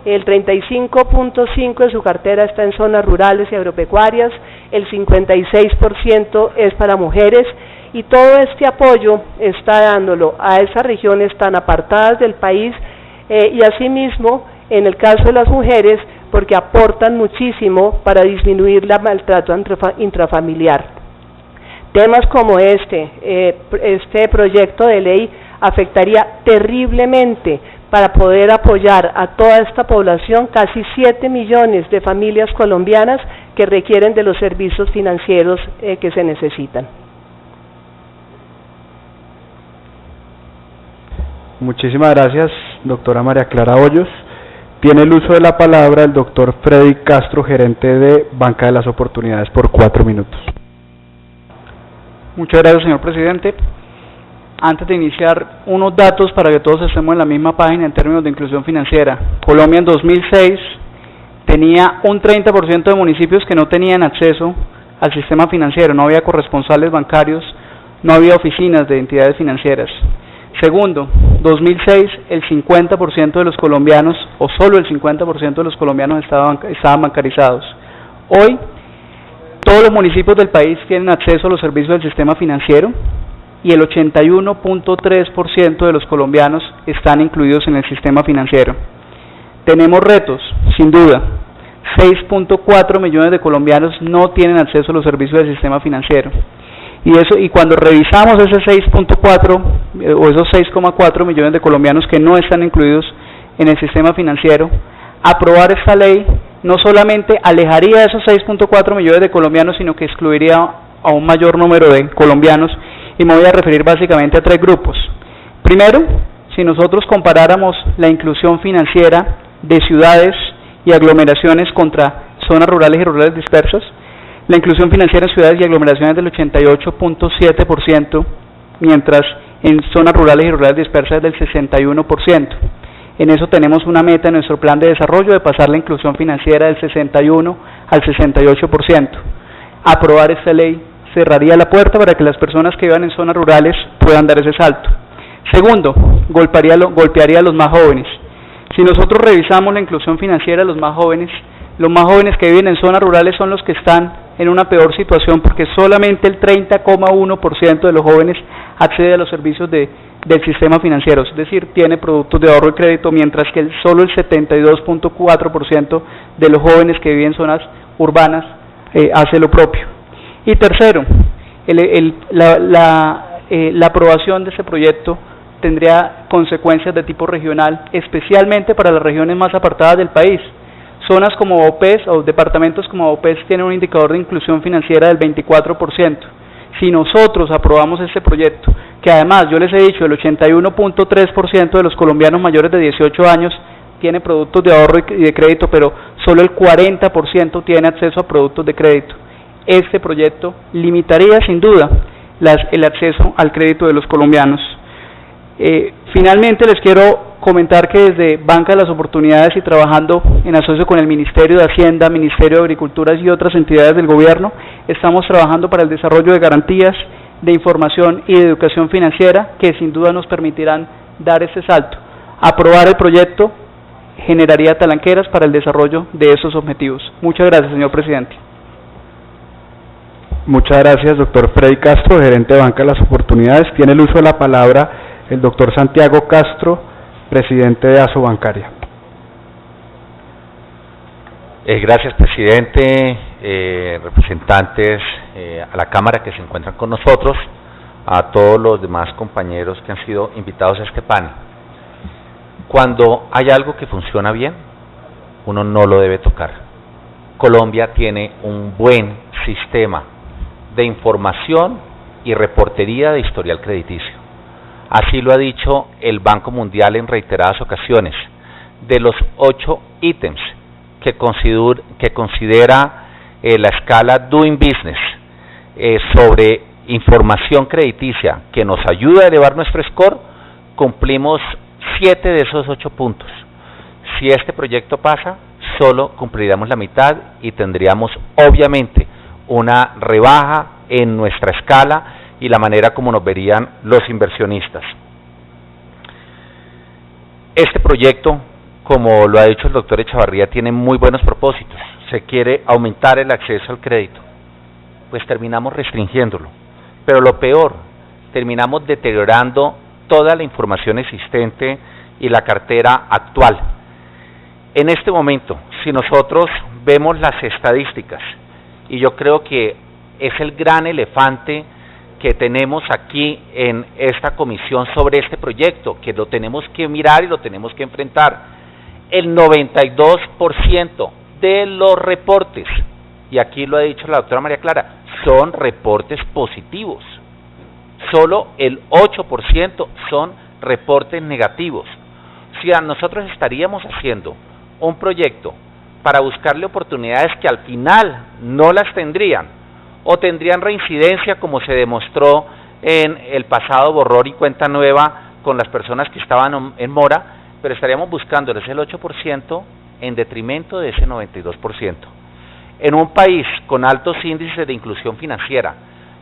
el 35.5% de su cartera está en zonas rurales y agropecuarias, el 56% es para mujeres, y todo este apoyo está dándolo a esas regiones tan apartadas del país, y asimismo, en el caso de las mujeres, porque aportan muchísimo para disminuir el maltrato intrafamiliar. Temas como este proyecto de ley afectaría terriblemente para poder apoyar a toda esta población, casi 7 millones de familias colombianas que requieren de los servicios financieros que se necesitan. Muchísimas gracias, doctora María Clara Hoyos. Tiene el uso de la palabra el doctor Freddy Castro, gerente de Banca de las Oportunidades, por 4 minutos. Muchas gracias, señor presidente. Antes de iniciar, unos datos para que todos estemos en la misma página en términos de inclusión financiera. Colombia en 2006 tenía un 30% de municipios que no tenían acceso al sistema financiero, no había corresponsales bancarios, no había oficinas de entidades financieras. Segundo, 2006 el 50% de los colombianos, o solo el 50% de los colombianos estaban bancarizados. Hoy, todos los municipios del país tienen acceso a los servicios del sistema financiero y el 81.3% de los colombianos están incluidos en el sistema financiero. Tenemos retos, sin duda. 6.4 millones de colombianos no tienen acceso a los servicios del sistema financiero. Y cuando revisamos ese 6.4 o esos 6,4 millones de colombianos que no están incluidos en el sistema financiero, aprobar esta ley no solamente alejaría a esos 6.4 millones de colombianos, sino que excluiría a un mayor número de colombianos, y me voy a referir básicamente a 3 grupos. Primero, si nosotros comparáramos la inclusión financiera de ciudades y aglomeraciones contra zonas rurales y rurales dispersas, la inclusión financiera en ciudades y aglomeraciones es del 88.7%, mientras en zonas rurales y rurales dispersas es del 61%. En eso tenemos una meta en nuestro plan de desarrollo de pasar la inclusión financiera del 61 al 68%. Aprobar esta ley cerraría la puerta para que las personas que vivan en zonas rurales puedan dar ese salto. Segundo, golpearía a los más jóvenes. Si nosotros revisamos la inclusión financiera de los más jóvenes que viven en zonas rurales son los que están en una peor situación, porque solamente el 30,1% de los jóvenes accede a los servicios del sistema financiero, es decir, tiene productos de ahorro y crédito, mientras que solo el 72.4% de los jóvenes que viven en zonas urbanas hace lo propio. Y tercero, la aprobación de este proyecto tendría consecuencias de tipo regional, especialmente para las regiones más apartadas del país. Zonas como OPES o departamentos como OPES tienen un indicador de inclusión financiera del 24%. Si nosotros aprobamos este proyecto, que además yo les he dicho, el 81.3% de los colombianos mayores de 18 años tiene productos de ahorro y de crédito, pero solo el 40% tiene acceso a productos de crédito. Este proyecto limitaría sin duda el acceso al crédito de los colombianos. Finalmente les quiero comentar que desde Banca de las Oportunidades y trabajando en asocio con el Ministerio de Hacienda, Ministerio de Agricultura y otras entidades del gobierno, estamos trabajando para el desarrollo de garantías de información y de educación financiera que sin duda nos permitirán dar ese salto. Aprobar el proyecto generaría talanqueras para el desarrollo de esos objetivos. Muchas gracias, señor presidente. Muchas gracias, doctor Freddy Castro, gerente de Banca de las Oportunidades. Tiene el uso de la palabra el doctor Santiago Castro, presidente de Asobancaria. Gracias, presidente, representantes a la Cámara que se encuentran con nosotros, a todos los demás compañeros que han sido invitados a este panel. Cuando hay algo que funciona bien, uno no lo debe tocar. Colombia tiene un buen sistema de información y reportería de historial crediticio. Así lo ha dicho el Banco Mundial en reiteradas ocasiones. De los 8 ítems que considera la escala Doing Business sobre información crediticia que nos ayuda a elevar nuestro score, cumplimos 7 de esos 8 puntos. Si este proyecto pasa, solo cumpliríamos la mitad y tendríamos obviamente una rebaja en nuestra escala y la manera como nos verían los inversionistas. Este proyecto, como lo ha dicho el doctor Echavarría, tiene muy buenos propósitos. Se quiere aumentar el acceso al crédito, pues terminamos restringiéndolo. Pero lo peor, terminamos deteriorando toda la información existente y la cartera actual. En este momento, si nosotros vemos las estadísticas, y yo creo que es el gran elefante que tenemos aquí en esta comisión sobre este proyecto, que lo tenemos que mirar y lo tenemos que enfrentar. El 92% de los reportes, y aquí lo ha dicho la doctora María Clara, son reportes positivos. Solo el 8% son reportes negativos. O sea, nosotros estaríamos haciendo un proyecto para buscarle oportunidades que al final no las tendrían, o tendrían reincidencia, como se demostró en el pasado borrón y cuenta nueva con las personas que estaban en mora, pero estaríamos buscándoles el 8% en detrimento de ese 92%. En un país con altos índices de inclusión financiera,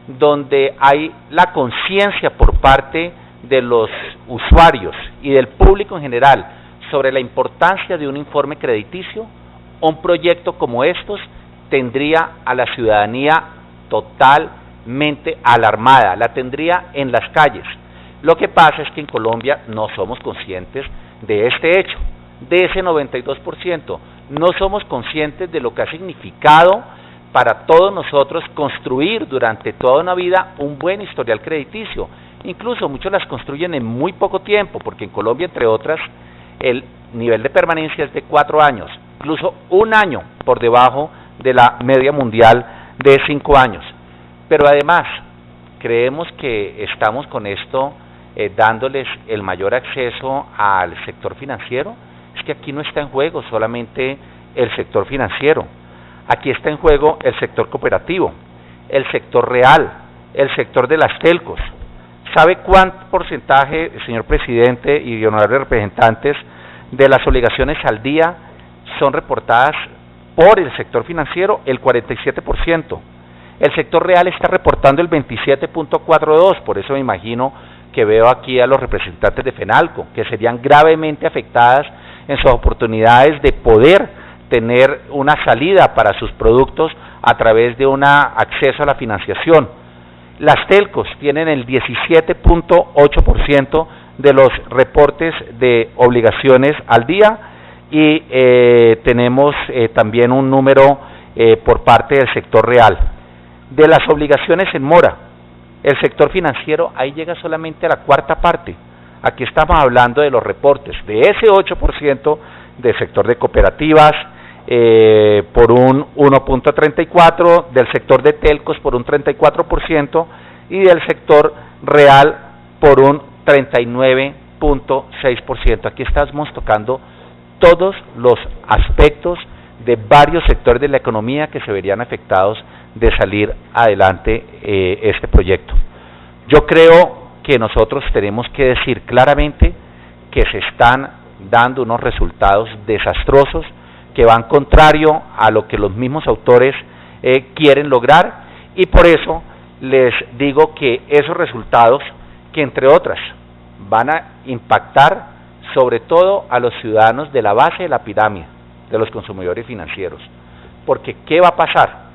donde hay la conciencia por parte de los usuarios y del público en general sobre la importancia de un informe crediticio, un proyecto como estos tendría a la ciudadanía totalmente alarmada, la tendría en las calles. Lo que pasa es que en Colombia no somos conscientes de este hecho, de ese 92%, no somos conscientes de lo que ha significado para todos nosotros construir durante toda una vida un buen historial crediticio. Incluso muchos las construyen en muy poco tiempo, porque en Colombia, entre otras, el nivel de permanencia es de 4 años, incluso un año por debajo de la media mundial de 5 años. Pero además, creemos que estamos con esto dándoles el mayor acceso al sector financiero. Es que aquí no está en juego solamente el sector financiero, aquí está en juego el sector cooperativo, el sector real, el sector de las telcos. ¿Sabe cuánto porcentaje, señor presidente y honorables representantes, de las obligaciones al día son reportadas por el sector financiero? El 47%. El sector real está reportando el 27.42%, por eso me imagino que veo aquí a los representantes de FENALCO, que serían gravemente afectadas en sus oportunidades de poder tener una salida para sus productos a través de un acceso a la financiación. Las telcos tienen el 17.8% de los reportes de obligaciones al día, y tenemos también un número por parte del sector real. De las obligaciones en mora, el sector financiero ahí llega solamente a la 1/4 parte. Aquí estamos hablando de los reportes de ese 8% del sector de cooperativas por un 1.34%, del sector de telcos por un 34% y del sector real por un 39.6%. Aquí estamos tocando todos los aspectos de varios sectores de la economía que se verían afectados de salir adelante este proyecto. Yo creo que nosotros tenemos que decir claramente que se están dando unos resultados desastrosos que van contrario a lo que los mismos autores quieren lograr, y por eso les digo que esos resultados, que entre otras van a impactar sobre todo a los ciudadanos de la base de la pirámide de los consumidores financieros, porque ¿qué va a pasar?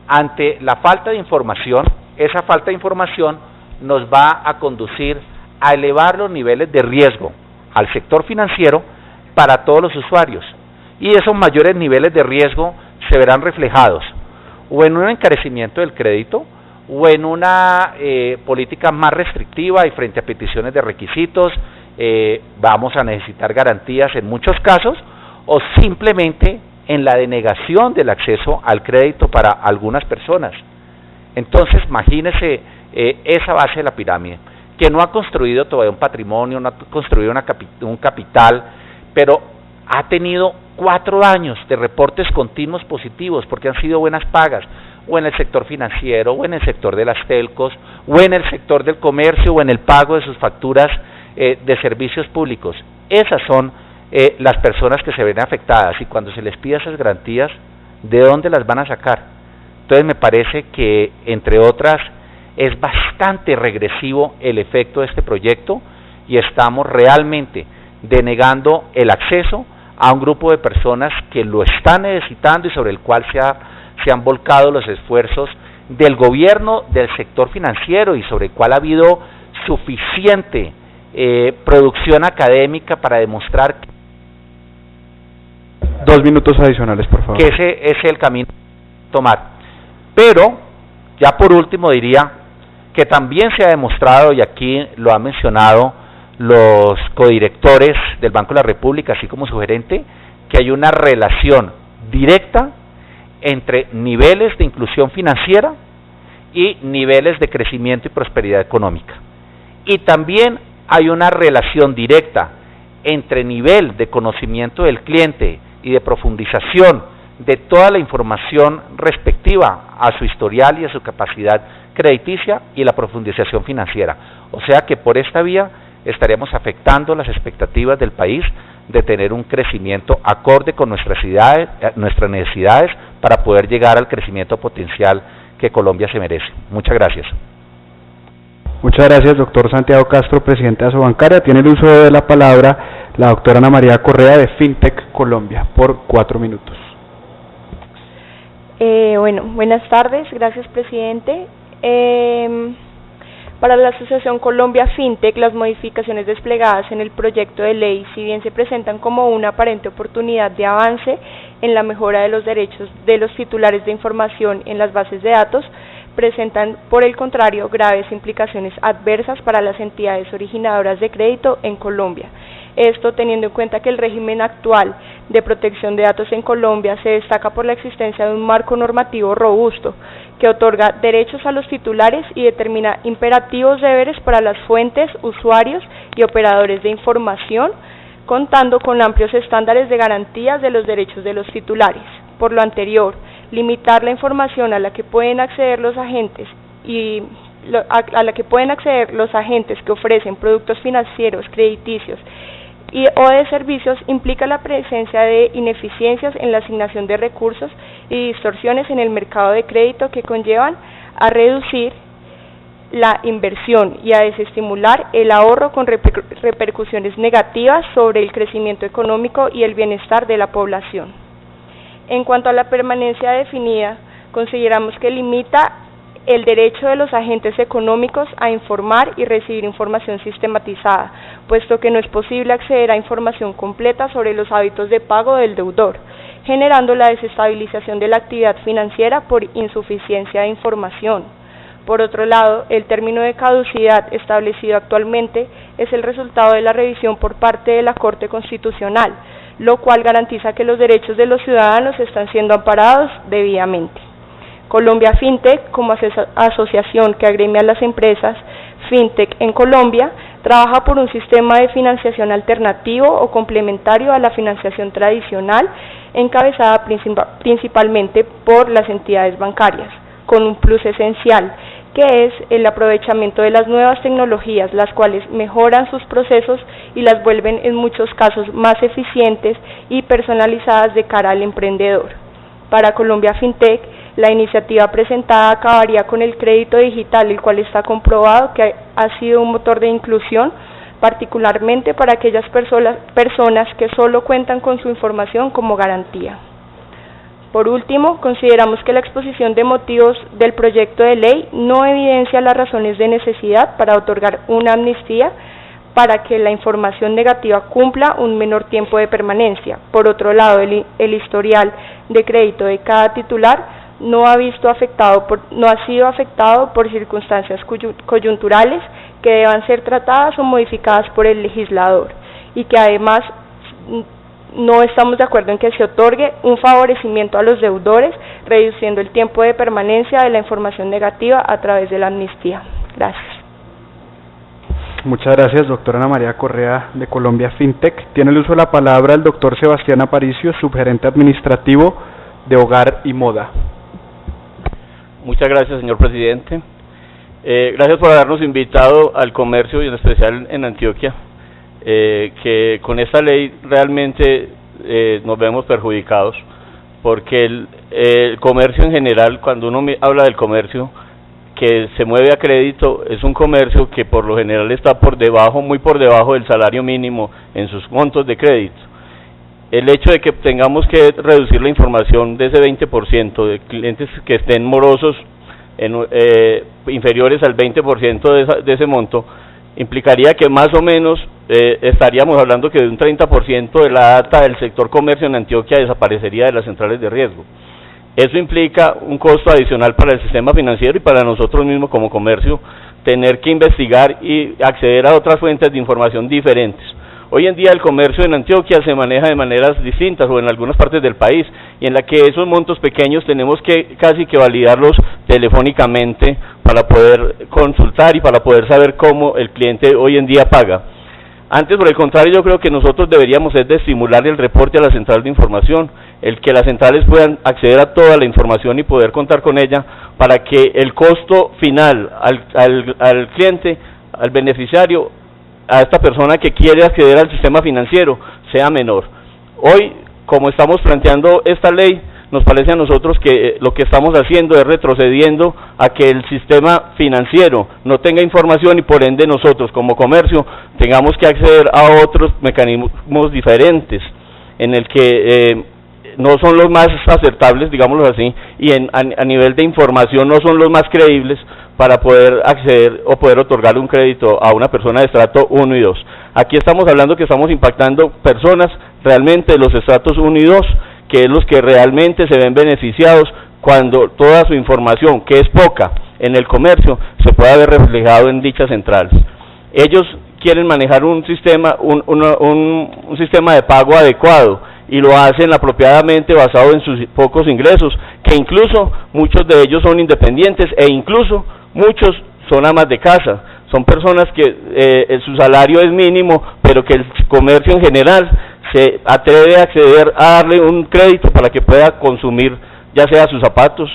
Ante la falta de información, esa falta de información nos va a conducir a elevar los niveles de riesgo al sector financiero para todos los usuarios, y esos mayores niveles de riesgo se verán reflejados o en un encarecimiento del crédito o en una política más restrictiva y frente a peticiones de requisitos vamos a necesitar garantías en muchos casos, o simplemente en la denegación del acceso al crédito para algunas personas. Entonces, imagínese esa base de la pirámide, que no ha construido todavía un patrimonio, no ha construido un capital, pero ha tenido 4 años de reportes continuos positivos, porque han sido buenas pagas, o en el sector financiero, o en el sector de las telcos, o en el sector del comercio, o en el pago de sus facturas de servicios públicos. Esas son las personas que se ven afectadas, y cuando se les pide esas garantías, ¿de dónde las van a sacar? Entonces me parece que, entre otras, es bastante regresivo el efecto de este proyecto, y estamos realmente denegando el acceso a un grupo de personas que lo están necesitando y sobre el cual se han volcado los esfuerzos del gobierno, del sector financiero, y sobre el cual ha habido suficiente producción académica para demostrar que 2 minutos adicionales, por favor. Que ese es el camino a tomar. Pero, ya por último diría que también se ha demostrado, y aquí lo han mencionado los codirectores del Banco de la República, así como su gerente, que hay una relación directa entre niveles de inclusión financiera y niveles de crecimiento y prosperidad económica. Y también hay una relación directa entre nivel de conocimiento del cliente y de profundización de toda la información respectiva a su historial y a su capacidad crediticia y la profundización financiera. O sea que por esta vía estaríamos afectando las expectativas del país de tener un crecimiento acorde con nuestras necesidades para poder llegar al crecimiento potencial que Colombia se merece. Muchas gracias. Muchas gracias, doctor Santiago Castro, presidente de Asobancaria. Tiene el uso de la palabra la doctora Ana María Correa de FinTech Colombia por 4 minutos. Buenas tardes, gracias presidente. Para la Asociación Colombia FinTech, las modificaciones desplegadas en el proyecto de ley, si bien se presentan como una aparente oportunidad de avance en la mejora de los derechos de los titulares de información en las bases de datos, presentan, por el contrario, graves implicaciones adversas para las entidades originadoras de crédito en Colombia. Esto teniendo en cuenta que el régimen actual de protección de datos en Colombia se destaca por la existencia de un marco normativo robusto que otorga derechos a los titulares y determina imperativos deberes para las fuentes, usuarios y operadores de información, contando con amplios estándares de garantías de los derechos de los titulares. Por lo anterior, limitar la información a la que pueden acceder los agentes que ofrecen productos financieros, crediticios o de servicios implica la presencia de ineficiencias en la asignación de recursos y distorsiones en el mercado de crédito que conllevan a reducir la inversión y a desestimular el ahorro con repercusiones negativas sobre el crecimiento económico y el bienestar de la población. En cuanto a la permanencia definida, consideramos que limita el derecho de los agentes económicos a informar y recibir información sistematizada, puesto que no es posible acceder a información completa sobre los hábitos de pago del deudor, generando la desestabilización de la actividad financiera por insuficiencia de información. Por otro lado, el término de caducidad establecido actualmente es el resultado de la revisión por parte de la Corte Constitucional, lo cual garantiza que los derechos de los ciudadanos están siendo amparados debidamente. Colombia FinTech, como asociación que agremia a las empresas FinTech en Colombia, trabaja por un sistema de financiación alternativo o complementario a la financiación tradicional, encabezada principalmente por las entidades bancarias, con un plus esencial, que es el aprovechamiento de las nuevas tecnologías, las cuales mejoran sus procesos y las vuelven en muchos casos más eficientes y personalizadas de cara al emprendedor. Para Colombia FinTech, la iniciativa presentada acabaría con el crédito digital, el cual está comprobado que ha sido un motor de inclusión, particularmente para aquellas personas que solo cuentan con su información como garantía. Por último, consideramos que la exposición de motivos del proyecto de ley no evidencia las razones de necesidad para otorgar una amnistía para que la información negativa cumpla un menor tiempo de permanencia. Por otro lado, el historial de crédito de cada titular no ha sido afectado por circunstancias coyunturales que deban ser tratadas o modificadas por el legislador, y que además no estamos de acuerdo en que se otorgue un favorecimiento a los deudores, reduciendo el tiempo de permanencia de la información negativa a través de la amnistía. Gracias. Muchas gracias, doctora Ana María Correa de Colombia FinTech. Tiene el uso de la palabra el doctor Sebastián Aparicio, subgerente administrativo de Hogar y Moda. Muchas gracias, señor presidente. Gracias por habernos invitado al comercio y en especial en Antioquia, que con esta ley realmente nos vemos perjudicados, porque el comercio en general, cuando uno habla del comercio que se mueve a crédito, es un comercio que por lo general está muy por debajo del salario mínimo en sus montos de crédito. El hecho de que tengamos que reducir la información de ese 20% de clientes que estén morosos inferiores al 20% de ese monto, implicaría que más o menos estaríamos hablando que de un 30% de la data del sector comercio en Antioquia desaparecería de las centrales de riesgo. Eso implica un costo adicional para el sistema financiero y para nosotros mismos como comercio, tener que investigar y acceder a otras fuentes de información diferentes. Hoy en día el comercio en Antioquia se maneja de maneras distintas o en algunas partes del país, y en la que esos montos pequeños tenemos que casi que validarlos telefónicamente para poder consultar y para poder saber cómo el cliente hoy en día paga. Antes, por el contrario, yo creo que nosotros deberíamos de estimular el reporte a la central de información, el que las centrales puedan acceder a toda la información y poder contar con ella para que el costo final al cliente, al beneficiario, a esta persona que quiere acceder al sistema financiero, sea menor. Hoy, como estamos planteando esta ley, nos parece a nosotros que lo que estamos haciendo es retrocediendo a que el sistema financiero no tenga información y por ende nosotros como comercio tengamos que acceder a otros mecanismos diferentes en el que no son los más acertables, digámoslo así, y a nivel de información no son los más creíbles para poder acceder o poder otorgarle un crédito a una persona de estrato 1 y 2. Aquí estamos hablando que estamos impactando personas realmente de los estratos 1 y 2, que es los que realmente se ven beneficiados cuando toda su información, que es poca en el comercio, se pueda ver reflejado en dichas centrales. Ellos quieren manejar un sistema, un sistema de pago adecuado, y lo hacen apropiadamente basado en sus pocos ingresos, que incluso muchos de ellos son independientes e incluso muchos son amas de casa, son personas que su salario es mínimo, pero que el comercio en general se atreve a acceder a darle un crédito para que pueda consumir ya sea sus zapatos,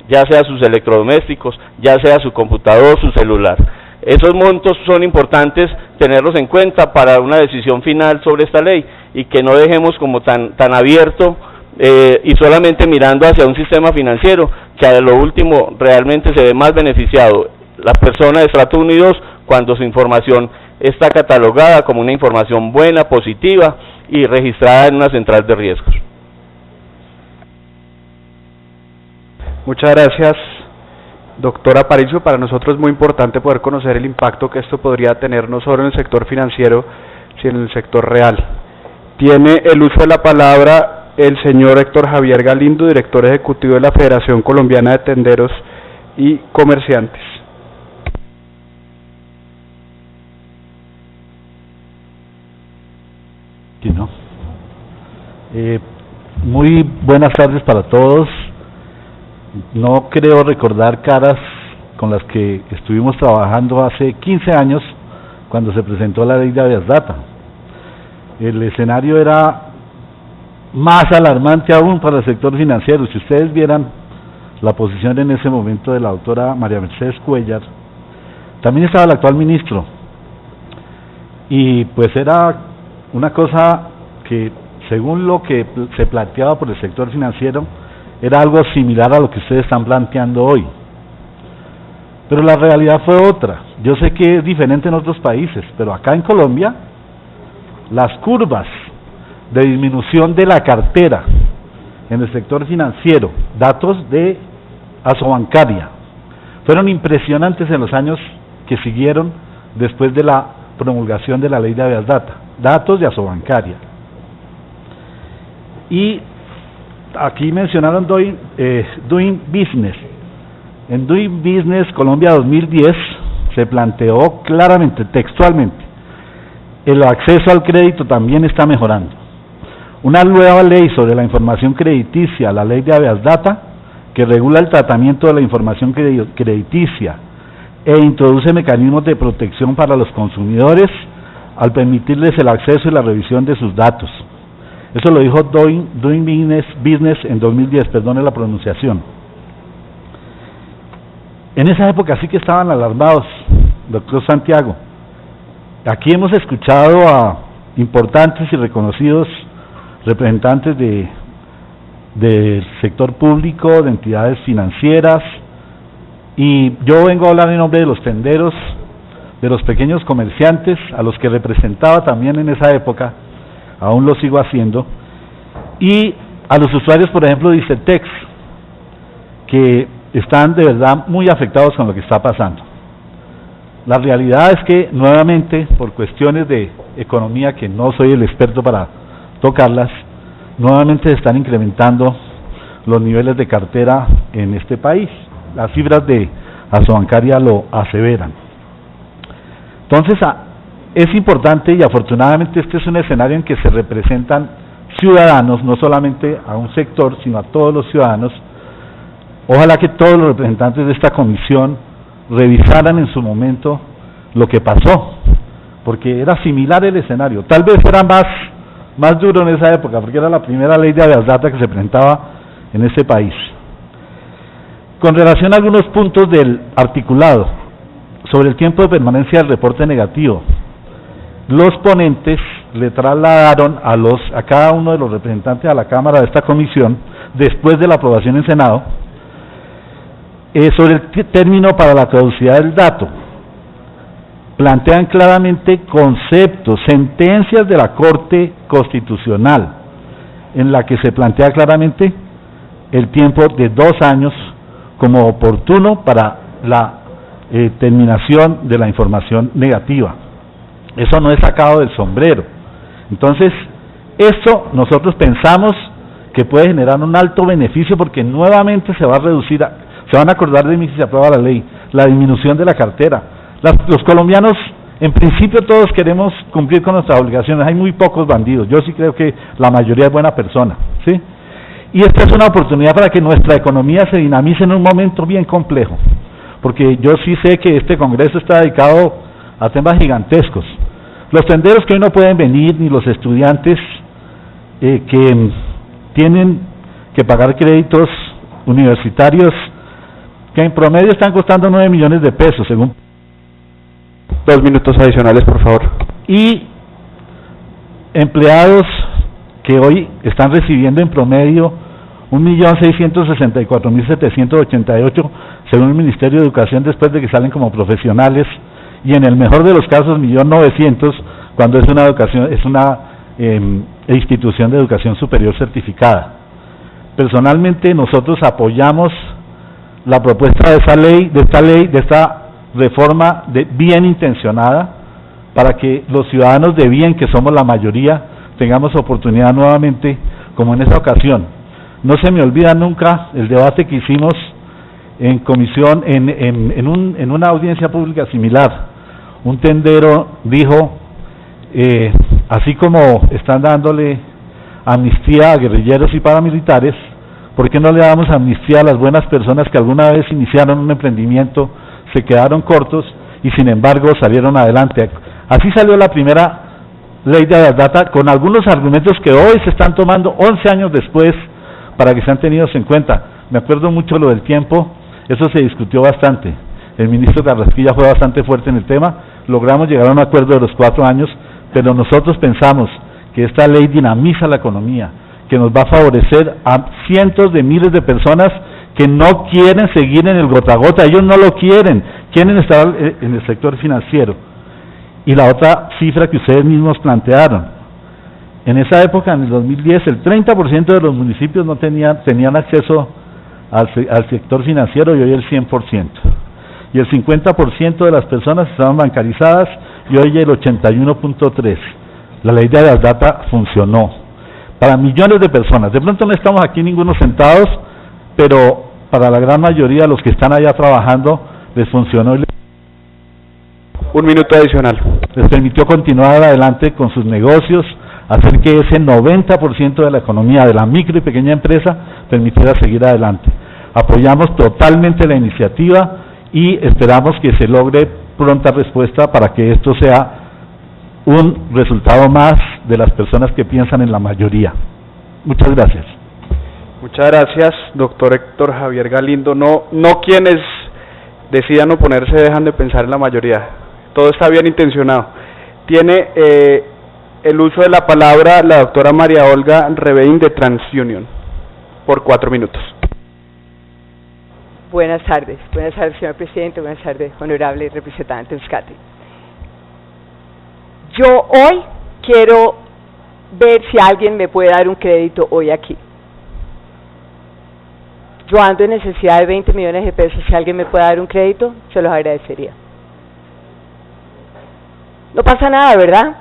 ya sea sus electrodomésticos, ya sea su computador, su celular. Esos montos son importantes tenerlos en cuenta para una decisión final sobre esta ley y que no dejemos como tan abierto y solamente mirando hacia un sistema financiero que a lo último realmente se ve más beneficiado la persona de estrato 1 y 2 cuando su información está catalogada como una información buena, positiva y registrada en una central de riesgos. Muchas gracias, doctora Aparicio. Para nosotros es muy importante poder conocer el impacto que esto podría tener no solo en el sector financiero, sino en el sector real. Tiene el uso de la palabra el señor Héctor Javier Galindo, director ejecutivo de la Federación Colombiana de Tenderos y Comerciantes. Sí, ¿no? Muy buenas tardes para todos. No creo recordar caras con las que estuvimos trabajando hace 15 años cuando se presentó la ley de habeas data. El escenario era más alarmante aún para el sector financiero. Si ustedes vieran la posición en ese momento de la doctora María Mercedes Cuellar, también estaba el actual ministro, y pues era una cosa que, según lo que se planteaba por el sector financiero, era algo similar a lo que ustedes están planteando hoy. Pero la realidad fue otra. Yo sé que es diferente en otros países, pero acá en Colombia, las curvas de disminución de la cartera en el sector financiero, datos de Asobancaria, fueron impresionantes en los años que siguieron después de la promulgación de la ley de habeas data, datos de Asobancaria. Y aquí mencionaron Doing Business. En Doing Business Colombia 2010 se planteó claramente, textualmente, el acceso al crédito también está mejorando. Una nueva ley sobre la información crediticia, la ley de habeas data, que regula el tratamiento de la información crediticia e introduce mecanismos de protección para los consumidores al permitirles el acceso y la revisión de sus datos. Eso lo dijo Doing Business en 2010, perdone la pronunciación. En esa época sí que estaban alarmados, doctor Santiago. Aquí hemos escuchado a importantes y reconocidos representantes del sector público, de entidades financieras, y yo vengo a hablar en nombre de los tenderos, de los pequeños comerciantes, a los que representaba también en esa época, aún lo sigo haciendo, y a los usuarios, por ejemplo, de ICETEX, que están de verdad muy afectados con lo que está pasando. La realidad es que, nuevamente, por cuestiones de economía, que no soy el experto para tocarlas, nuevamente se están incrementando los niveles de cartera en este país. Las cifras de Asobancaria lo aseveran. Entonces, es importante, y afortunadamente este es un escenario en que se representan ciudadanos, no solamente a un sector, sino a todos los ciudadanos. Ojalá que todos los representantes de esta comisión revisaran en su momento lo que pasó, porque era similar el escenario. Tal vez era más duro en esa época, porque era la primera ley de habeas data que se presentaba en este país. Con relación a algunos puntos del articulado, sobre el tiempo de permanencia del reporte negativo, los ponentes le trasladaron a cada uno de los representantes a la Cámara de esta comisión, después de la aprobación en Senado, sobre el término para la caducidad del dato. Plantean claramente conceptos, sentencias de la Corte Constitucional, en la que se plantea claramente el tiempo de 2 años como oportuno para la terminación de la información negativa. Eso no es sacado del sombrero. Entonces, esto nosotros pensamos que puede generar un alto beneficio, porque nuevamente se va a reducir, se van a acordar de mí si se aprueba la ley, la disminución de la cartera. Los colombianos, en principio todos queremos cumplir con nuestras obligaciones, hay muy pocos bandidos, yo sí creo que la mayoría es buena persona, ¿sí? Y esta es una oportunidad para que nuestra economía se dinamice en un momento bien complejo, porque yo sí sé que este Congreso está dedicado a temas gigantescos. Los tenderos que hoy no pueden venir, ni los estudiantes que tienen que pagar créditos universitarios que en promedio están costando 9 millones de pesos, según 2 minutos adicionales, por favor. Y empleados que hoy están recibiendo en promedio 1.664.788, según el Ministerio de Educación, después de que salen como profesionales, y en el mejor de los casos 1.900.000 cuando es una educación, es una institución de educación superior certificada. Personalmente nosotros apoyamos la propuesta de esta reforma bien intencionada, para que los ciudadanos de bien, que somos la mayoría, tengamos oportunidad nuevamente, como en esa ocasión. No se me olvida nunca el debate que hicimos en comisión, en una audiencia pública similar. Un tendero dijo, así como están dándole amnistía a guerrilleros y paramilitares, ¿por qué no le damos amnistía a las buenas personas que alguna vez iniciaron un emprendimiento, se quedaron cortos y sin embargo salieron adelante? Así salió la primera ley de habeas data, con algunos argumentos que hoy se están tomando 11 años después para que sean tenidos en cuenta. Me acuerdo mucho lo del tiempo, eso se discutió bastante. El ministro Carrasquilla fue bastante fuerte en el tema, logramos llegar a un acuerdo de los 4 años, pero nosotros pensamos que esta ley dinamiza la economía, que nos va a favorecer a cientos de miles de personas que no quieren seguir en el gota a gota, ellos no lo quieren estar en el sector financiero. Y la otra cifra que ustedes mismos plantearon, en esa época, en el 2010, el 30% de los municipios no tenían acceso al sector financiero, y hoy el 100%. Y el 50% de las personas estaban bancarizadas, y hoy el 81.3%. La ley de habeas data funcionó para millones de personas. De pronto no estamos aquí ninguno sentados, pero para la gran mayoría de los que están allá trabajando les funcionó y 1 minuto adicional. Les permitió continuar adelante con sus negocios, hacer que ese 90% de la economía de la micro y pequeña empresa permitiera seguir adelante. Apoyamos totalmente la iniciativa y esperamos que se logre pronta respuesta para que esto sea un resultado más de las personas que piensan en la mayoría. Muchas gracias. Muchas gracias, doctor Héctor Javier Galindo. No quienes decidan oponerse dejan de pensar en la mayoría. Todo está bien intencionado. Tiene el uso de la palabra la doctora María Olga Rebein de TransUnion, por 4 minutos. Buenas tardes, señor presidente, buenas tardes, honorable representante Euskadi. Yo hoy quiero ver si alguien me puede dar un crédito hoy aquí. Yo ando en necesidad de 20 millones de pesos, si alguien me puede dar un crédito, se los agradecería. No pasa nada, ¿verdad?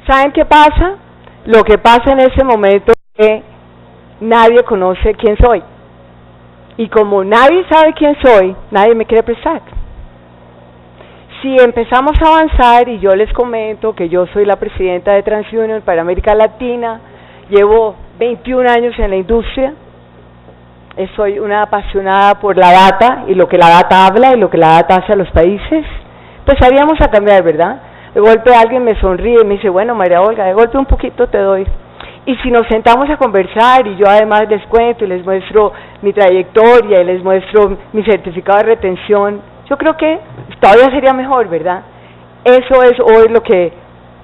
¿Saben qué pasa? Lo que pasa en ese momento es que nadie conoce quién soy. Y como nadie sabe quién soy, nadie me quiere prestar. Si empezamos a avanzar, y yo les comento que yo soy la presidenta de TransUnion para América Latina, llevo 21 años en la industria, soy una apasionada por la data y lo que la data habla y lo que la data hace a los países, pues haríamos a cambiar, ¿verdad? De golpe alguien me sonríe y me dice, bueno, María Olga, de golpe un poquito te doy. Y si nos sentamos a conversar y yo además les cuento y les muestro mi trayectoria y les muestro mi certificado de retención, yo creo que todavía sería mejor, ¿verdad? Eso es hoy lo que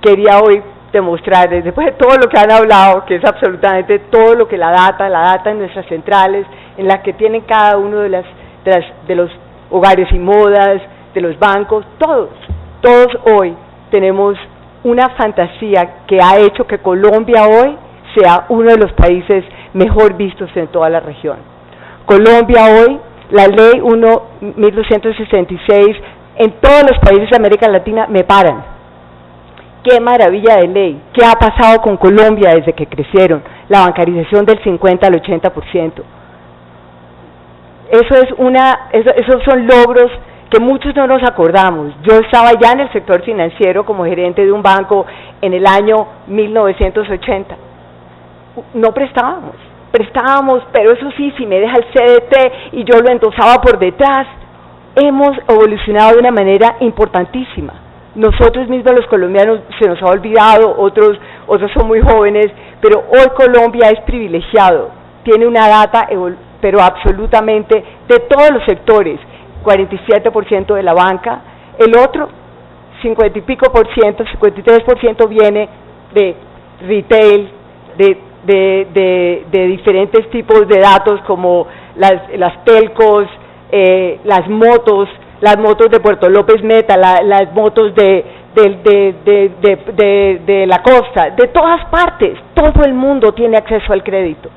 quería hoy demostrar, después de todo lo que han hablado, que es absolutamente todo lo que la data en nuestras centrales, en la que tienen cada uno de los hogares y modas, de los bancos, todos hoy tenemos una fantasía que ha hecho que Colombia hoy sea uno de los países mejor vistos en toda la región. Colombia hoy, la ley 1266, en todos los países de América Latina me paran. Qué maravilla de ley. ¿Qué ha pasado con Colombia desde que crecieron? La bancarización del 50 al 80%. Esos son logros que muchos no nos acordamos. Yo estaba ya en el sector financiero como gerente de un banco en el año 1980. No prestábamos, pero eso sí, si me deja el CDT y yo lo endosaba por detrás, hemos evolucionado de una manera importantísima. Nosotros mismos los colombianos se nos ha olvidado, otros son muy jóvenes, pero hoy Colombia es privilegiado, tiene una data, pero absolutamente de todos los sectores, 47% de la banca, el otro 50 y pico por ciento, 53% viene de retail, de diferentes tipos de datos como las telcos, las motos de Puerto López Meta, las motos de la costa, de todas partes. Todo el mundo tiene acceso al crédito,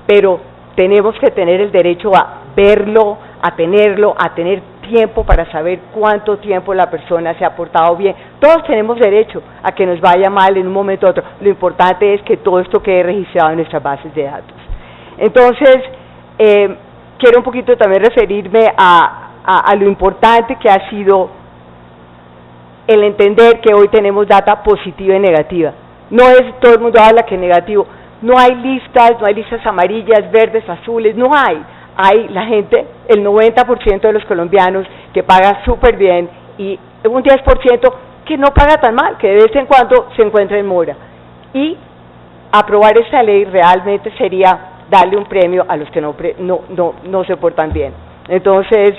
pero tenemos que tener el derecho a verlo, a tenerlo, a tener tiempo para saber cuánto tiempo la persona se ha portado bien. Todos tenemos derecho a que nos vaya mal en un momento u otro. Lo importante es que todo esto quede registrado en nuestras bases de datos. Entonces, quiero un poquito también referirme a lo importante que ha sido el entender que hoy tenemos data positiva y negativa. No es todo el mundo habla que es negativo. No hay listas amarillas, verdes, azules, no hay. Hay la gente, el 90% de los colombianos que paga súper bien y un 10% que no paga tan mal, que de vez en cuando se encuentra en mora. Y aprobar esta ley realmente sería darle un premio a los que no se portan bien. Entonces,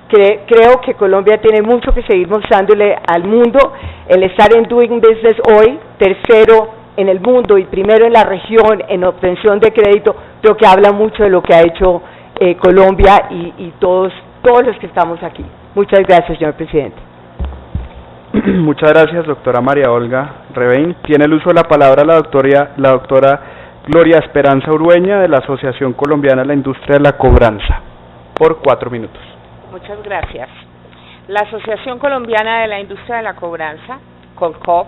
creo que Colombia tiene mucho que seguir mostrándole al mundo. El estar en Doing Business hoy, tercero en el mundo y primero en la región en obtención de crédito, creo que habla mucho de lo que ha hecho Colombia y todos los que estamos aquí. Muchas gracias, señor presidente. Muchas gracias, doctora María Olga Revein. Tiene el uso de la palabra la doctora Gloria Esperanza Urueña, de la Asociación Colombiana de la Industria de la Cobranza, por 4 minutos. Muchas gracias. La Asociación Colombiana de la Industria de la Cobranza, COLCOB,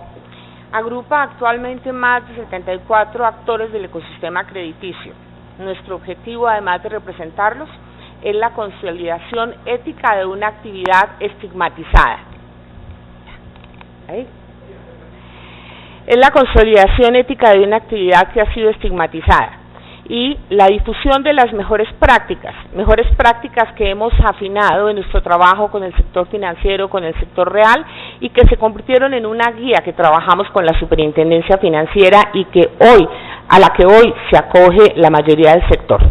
agrupa actualmente más de 74 actores del ecosistema crediticio. Nuestro objetivo, además de representarlos, es la consolidación ética de una actividad estigmatizada. ¿Ahí? Es la consolidación ética de una actividad que ha sido estigmatizada y la difusión de las mejores prácticas que hemos afinado en nuestro trabajo con el sector financiero, con el sector real, y que se convirtieron en una guía que trabajamos con la Superintendencia Financiera y a la que hoy se acoge la mayoría del sector.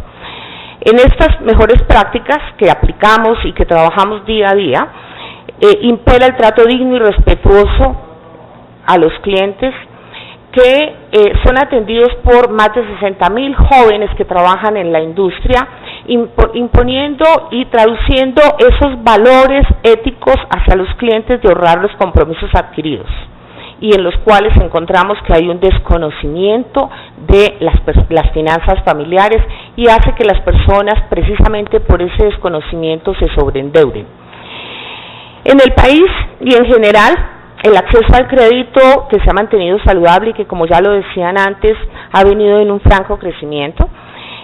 En estas mejores prácticas que aplicamos y que trabajamos día a día, impera el trato digno y respetuoso a los clientes, que son atendidos por más de 60.000 jóvenes que trabajan en la industria, imponiendo y traduciendo esos valores éticos hacia los clientes de honrar los compromisos adquiridos, y en los cuales encontramos que hay un desconocimiento de las finanzas familiares y hace que las personas, precisamente por ese desconocimiento, se sobreendeuden. En el país y en general, el acceso al crédito, que se ha mantenido saludable y que, como ya lo decían antes, ha venido en un franco crecimiento.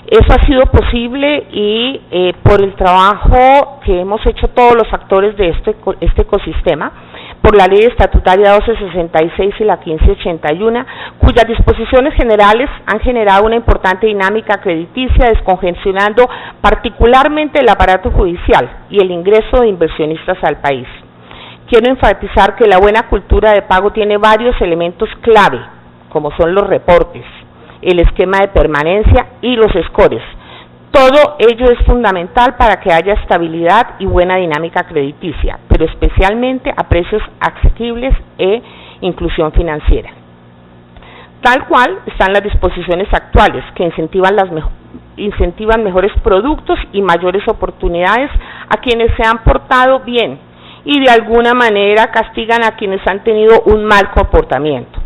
Eso ha sido posible y por el trabajo que hemos hecho todos los actores de este ecosistema, por la Ley Estatutaria 1266 y la 1581, cuyas disposiciones generales han generado una importante dinámica crediticia, descongestionando particularmente el aparato judicial y el ingreso de inversionistas al país. Quiero enfatizar que la buena cultura de pago tiene varios elementos clave, como son los reportes, el esquema de permanencia y los scores. Todo ello es fundamental para que haya estabilidad y buena dinámica crediticia, pero especialmente a precios asequibles e inclusión financiera. Tal cual están las disposiciones actuales que incentivan mejores productos y mayores oportunidades a quienes se han portado bien y de alguna manera castigan a quienes han tenido un mal comportamiento.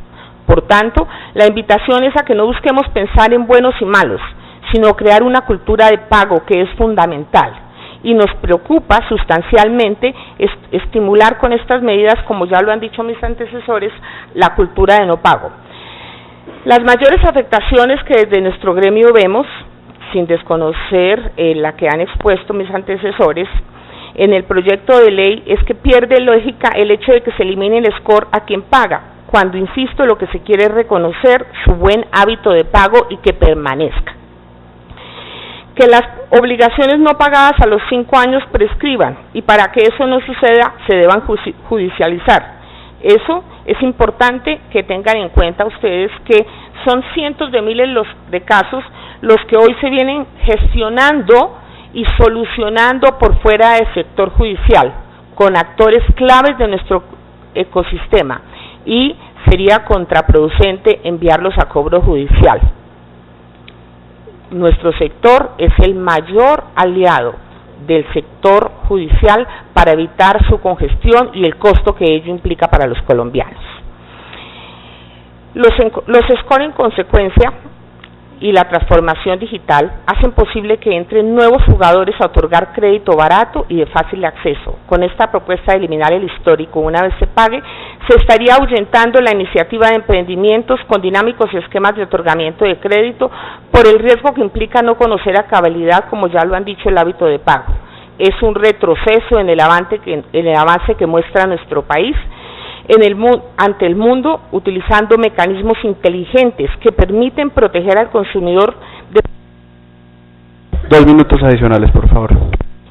Por tanto, la invitación es a que no busquemos pensar en buenos y malos, sino crear una cultura de pago que es fundamental. Y nos preocupa sustancialmente estimular con estas medidas, como ya lo han dicho mis antecesores, la cultura de no pago. Las mayores afectaciones que desde nuestro gremio vemos, sin desconocer la que han expuesto mis antecesores, en el proyecto de ley es que pierde lógica el hecho de que se elimine el score a quien paga, cuando, insisto, lo que se quiere es reconocer su buen hábito de pago y que permanezca. Que las obligaciones no pagadas a los 5 años prescriban y para que eso no suceda se deban judicializar. Eso es importante que tengan en cuenta ustedes, que son cientos de miles de casos los que hoy se vienen gestionando y solucionando por fuera del sector judicial, con actores claves de nuestro ecosistema, y sería contraproducente enviarlos a cobro judicial. Nuestro sector es el mayor aliado del sector judicial para evitar su congestión y el costo que ello implica para los colombianos. Los score, en consecuencia, y la transformación digital hacen posible que entren nuevos jugadores a otorgar crédito barato y de fácil acceso. Con esta propuesta de eliminar el histórico una vez se pague, se estaría ahuyentando la iniciativa de emprendimientos con dinámicos esquemas de otorgamiento de crédito por el riesgo que implica no conocer a cabalidad, como ya lo han dicho, el hábito de pago. Es un retroceso en el avance que muestra nuestro país ante el mundo, utilizando mecanismos inteligentes que permiten proteger al consumidor 2 minutos adicionales, por favor.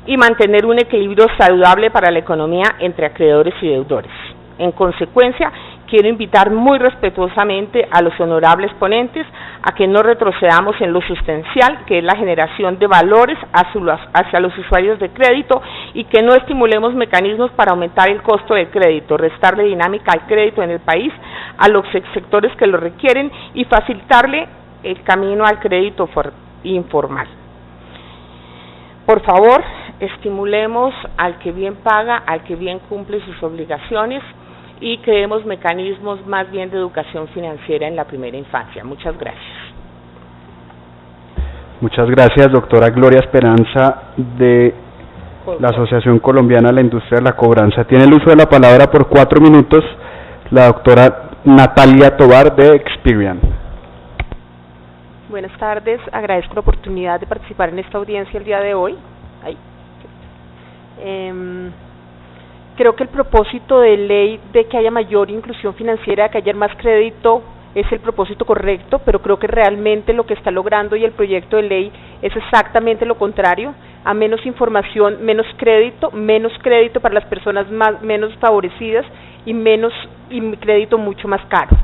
Y mantener un equilibrio saludable para la economía entre acreedores y deudores. En consecuencia, quiero invitar muy respetuosamente a los honorables ponentes a que no retrocedamos en lo sustancial, que es la generación de valores hacia los usuarios de crédito, y que no estimulemos mecanismos para aumentar el costo del crédito, restarle dinámica al crédito en el país a los sectores que lo requieren y facilitarle el camino al crédito informal. Por favor, estimulemos al que bien paga, al que bien cumple sus obligaciones, y creemos mecanismos más bien de educación financiera en la primera infancia. Muchas gracias. Muchas gracias, doctora Gloria Esperanza, de la Asociación Colombiana de la Industria de la Cobranza. Tiene el uso de la palabra por 4 minutos la doctora Natalia Tovar, de Experian. Buenas tardes, agradezco la oportunidad de participar en esta audiencia el día de hoy. Creo que el propósito de ley de que haya mayor inclusión financiera, que haya más crédito, es el propósito correcto, pero creo que realmente lo que está logrando y el proyecto de ley es exactamente lo contrario: a menos información, menos crédito para las personas menos favorecidas y crédito mucho más caro.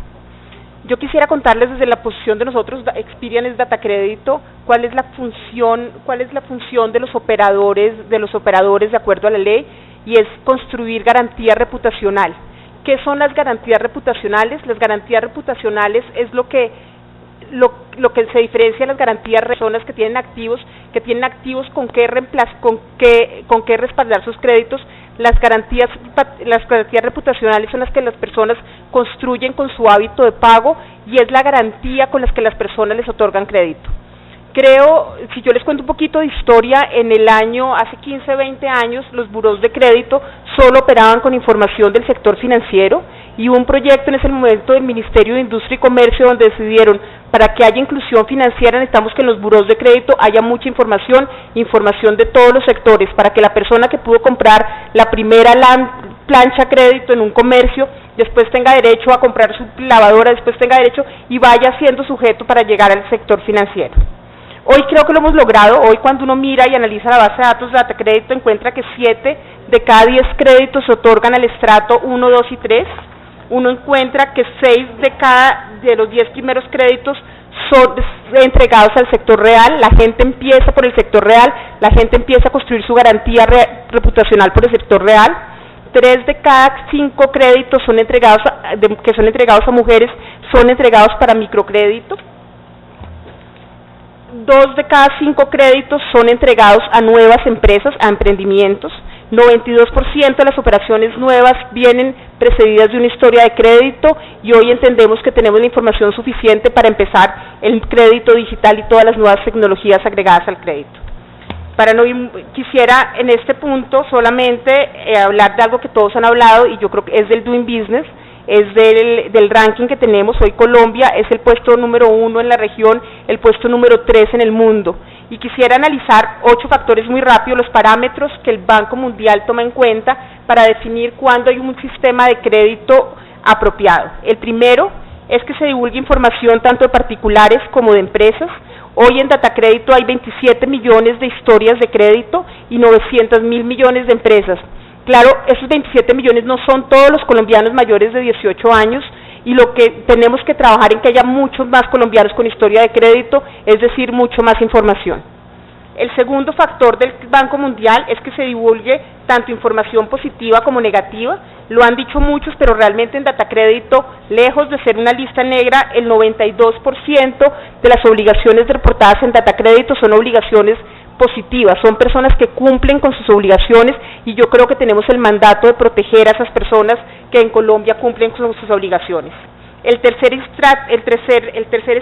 Yo quisiera contarles desde la posición de nosotros, Experian es Data Crédito, cuál es la función de los operadores de acuerdo a la ley, y es construir garantía reputacional. ¿Qué son las garantías reputacionales? Las garantías reputacionales es lo que se diferencia de las garantías de personas que tienen activos con qué respaldar sus créditos. Las garantías reputacionales son las que las personas construyen con su hábito de pago, y es la garantía con las que las personas les otorgan crédito. Creo, si yo les cuento un poquito de historia, hace 15, 20 años, los burós de crédito solo operaban con información del sector financiero, y hubo un proyecto en ese momento del Ministerio de Industria y Comercio donde decidieron Para que haya inclusión financiera necesitamos que en los burós de crédito haya mucha información de todos los sectores, para que la persona que pudo comprar la primera plancha crédito en un comercio, después tenga derecho a comprar su lavadora, después tenga derecho y vaya siendo sujeto para llegar al sector financiero. Hoy creo que lo hemos logrado. Hoy cuando uno mira y analiza la base de datos de Datacrédito encuentra que 7 de cada 10 créditos se otorgan al estrato 1, 2 y 3. Uno encuentra que 6 de los 10 primeros créditos son entregados al sector real. La gente empieza por el sector real, la gente empieza a construir su garantía reputacional por el sector real. 3 de cada 5 créditos que son entregados a mujeres son entregados para microcrédito. 2 de cada 5 créditos son entregados a nuevas empresas, a emprendimientos. 92% de las operaciones nuevas vienen precedidas de una historia de crédito y hoy entendemos que tenemos la información suficiente para empezar el crédito digital y todas las nuevas tecnologías agregadas al crédito. Quisiera en este punto solamente hablar de algo que todos han hablado y yo creo que es del Doing Business, es del ranking que tenemos. Hoy Colombia es el puesto número 1 en la región, el puesto número 3 en el mundo. Y quisiera analizar 8 factores muy rápido, los parámetros que el Banco Mundial toma en cuenta para definir cuándo hay un sistema de crédito apropiado. El primero es que se divulgue información tanto de particulares como de empresas. Hoy en Datacrédito hay 27 millones de historias de crédito y 900.000 millones de empresas. Claro, esos 27 millones no son todos los colombianos mayores de 18 años y lo que tenemos que trabajar en que haya muchos más colombianos con historia de crédito, es decir, mucho más información. El segundo factor del Banco Mundial es que se divulgue tanto información positiva como negativa. Lo han dicho muchos, pero realmente en Datacrédito, lejos de ser una lista negra, el 92% de las obligaciones reportadas en Datacrédito son obligaciones positivas, son personas que cumplen con sus obligaciones y yo creo que tenemos el mandato de proteger a esas personas que en Colombia cumplen con sus obligaciones. El tercer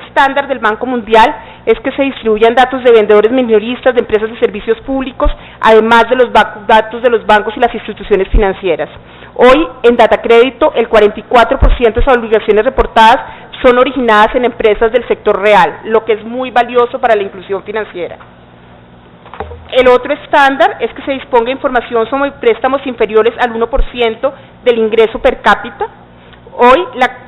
estándar del Banco Mundial es que se distribuyan datos de vendedores minoristas, de empresas de servicios públicos, además de los datos de los bancos y las instituciones financieras. Hoy, en Datacrédito, el 44% de esas obligaciones reportadas son originadas en empresas del sector real, lo que es muy valioso para la inclusión financiera. El otro estándar es que se disponga información sobre préstamos inferiores al 1% del ingreso per cápita. Hoy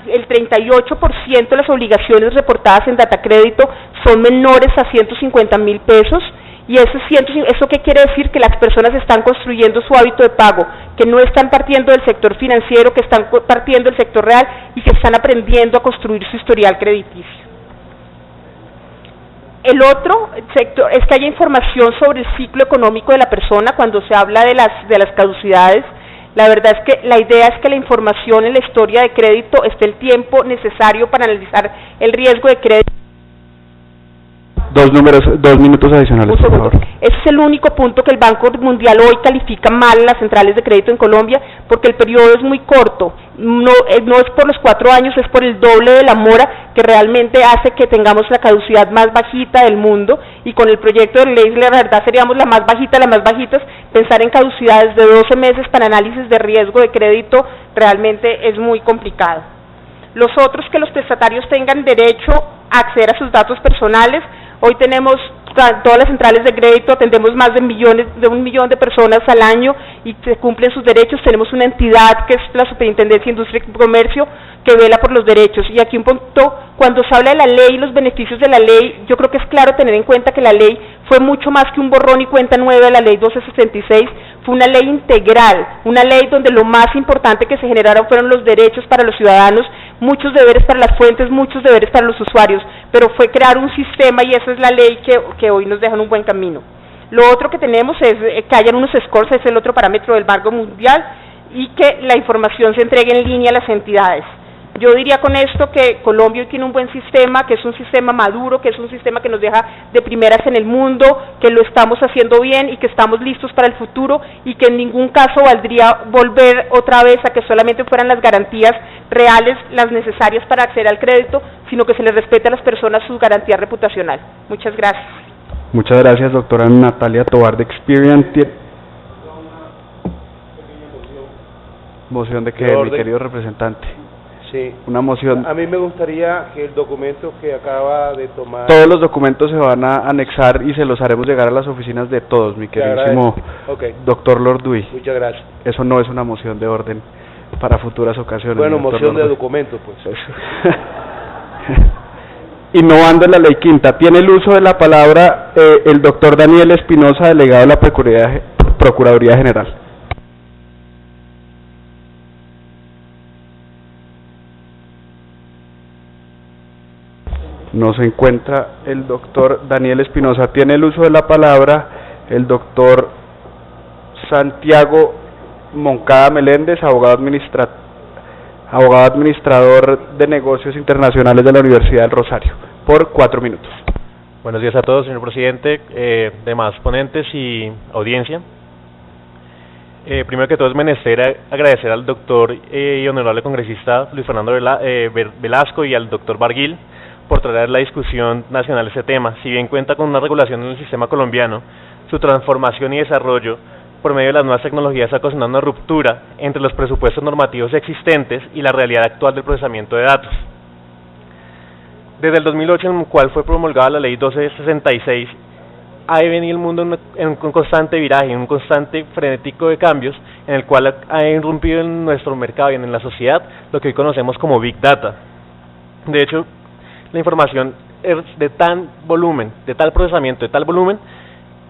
el 38% de las obligaciones reportadas en Datacrédito son menores a 150.000 pesos y ¿eso qué quiere decir? Que las personas están construyendo su hábito de pago, que no están partiendo del sector financiero, que están partiendo del sector real y que están aprendiendo a construir su historial crediticio. El otro sector es que haya información sobre el ciclo económico de la persona cuando se habla de las caducidades. La verdad es que la idea es que la información en la historia de crédito esté el tiempo necesario para analizar el riesgo de crédito. 2 minutos adicionales, por favor. Ese es el único punto que el Banco Mundial hoy califica mal en las centrales de crédito en Colombia, porque el periodo es muy corto, no es por los 4 años, es por el doble de la mora, que realmente hace que tengamos la caducidad más bajita del mundo, y con el proyecto de ley la verdad seríamos la más bajita, las más bajitas. Pensar en caducidades de 12 meses para análisis de riesgo de crédito realmente es muy complicado. Los otros, que los prestatarios tengan derecho a acceder a sus datos personales. Hoy tenemos todas las centrales de crédito, atendemos más de 1 millón de personas al año y se cumplen sus derechos. Tenemos una entidad que es la Superintendencia de Industria y Comercio que vela por los derechos. Y aquí un punto, cuando se habla de la ley y los beneficios de la ley, yo creo que es claro tener en cuenta que la ley fue mucho más que un borrón y cuenta nueva de la ley 1266, fue una ley integral, una ley donde lo más importante que se generaron fueron los derechos para los ciudadanos, muchos deberes para las fuentes, muchos deberes para los usuarios, pero fue crear un sistema y esa es la ley que hoy nos deja en un buen camino. Lo otro que tenemos es que hayan unos scores, es el otro parámetro del Banco Mundial, y que la información se entregue en línea a las entidades. Yo diría con esto que Colombia hoy tiene un buen sistema, que es un sistema maduro, que es un sistema que nos deja de primeras en el mundo, que lo estamos haciendo bien y que estamos listos para el futuro y que en ningún caso valdría volver otra vez a que solamente fueran las garantías reales las necesarias para acceder al crédito, sino que se les respete a las personas su garantía reputacional. Muchas gracias. Muchas gracias, doctora Natalia Tovar de Experian. ¿Moción de qué, mi querido representante? Sí. Una moción. A mí me gustaría que el documento que acaba de tomar... Todos los documentos se van a anexar y se los haremos llegar a las oficinas de todos, mi queridísimo doctor Lorduy. Muchas gracias. Eso no es una moción de orden para futuras ocasiones. Bueno, moción de documento, pues. Innovando en la ley quinta, tiene el uso de la palabra el doctor Daniel Espinosa, delegado de la Procuraduría General. No se encuentra el doctor Daniel Espinosa. Tiene el uso de la palabra el doctor Santiago Moncada Meléndez, abogado administrador de negocios internacionales de la Universidad del Rosario, por 4 minutos. Buenos días a todos, señor presidente, demás ponentes y audiencia. Primero que todo es menester agradecer al doctor y honorable congresista Luis Fernando Velasco y al doctor Barguil por traer la discusión nacional ese tema. Si bien cuenta con una regulación en el sistema colombiano, su transformación y desarrollo por medio de las nuevas tecnologías ha ocasionado una ruptura entre los presupuestos normativos existentes y la realidad actual del procesamiento de datos. Desde el 2008, en el cual fue promulgada la ley 1266, ha venido el mundo en un constante viraje, en un constante frenético de cambios, en el cual ha irrumpido en nuestro mercado y en la sociedad lo que hoy conocemos como Big Data. De hecho, la información es de tal volumen, de tal procesamiento, de tal volumen,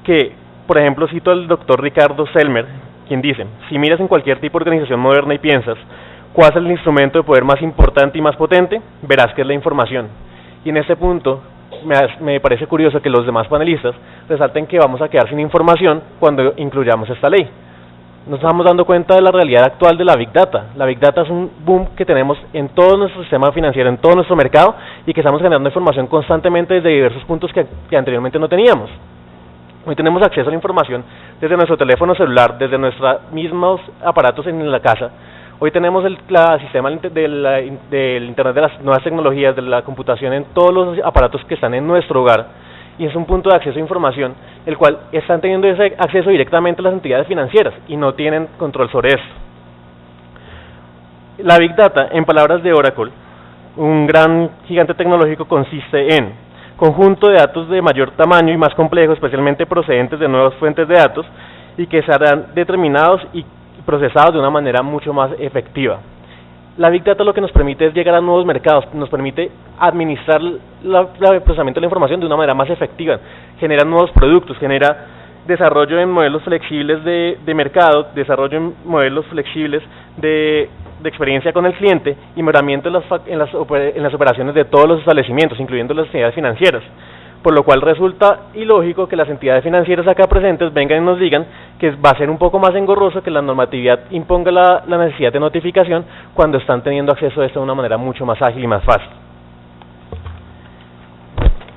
que, por ejemplo, cito al doctor Ricardo Selmer, quien dice: si miras en cualquier tipo de organización moderna y piensas cuál es el instrumento de poder más importante y más potente, verás que es la información. Y en este punto, me parece curioso que los demás panelistas resalten que vamos a quedar sin información cuando incluyamos esta ley. Nos estamos dando cuenta de la realidad actual de la Big Data. La Big Data es un boom que tenemos en todo nuestro sistema financiero, en todo nuestro mercado, y que estamos generando información constantemente desde diversos puntos que anteriormente no teníamos. Hoy tenemos acceso a la información desde nuestro teléfono celular, desde nuestros mismos aparatos en la casa. Hoy tenemos el sistema del Internet de las nuevas tecnologías, de la computación en todos los aparatos que están en nuestro hogar, y es un punto de acceso a información, el cual están teniendo ese acceso directamente a las entidades financieras y no tienen control sobre esto. La Big Data, en palabras de Oracle, un gran gigante tecnológico, consiste en conjunto de datos de mayor tamaño y más complejos, especialmente procedentes de nuevas fuentes de datos, y que serán determinados y procesados de una manera mucho más efectiva. La Big Data lo que nos permite es llegar a nuevos mercados, nos permite administrar el procesamiento de la información de una manera más efectiva, genera nuevos productos, genera desarrollo en modelos flexibles de mercado, desarrollo en modelos flexibles de experiencia con el cliente y mejoramiento en las operaciones de todos los establecimientos, incluyendo las entidades financieras. Por lo cual resulta ilógico que las entidades financieras acá presentes vengan y nos digan que va a ser un poco más engorroso que la normatividad imponga la necesidad de notificación cuando están teniendo acceso a esto de una manera mucho más ágil y más fácil.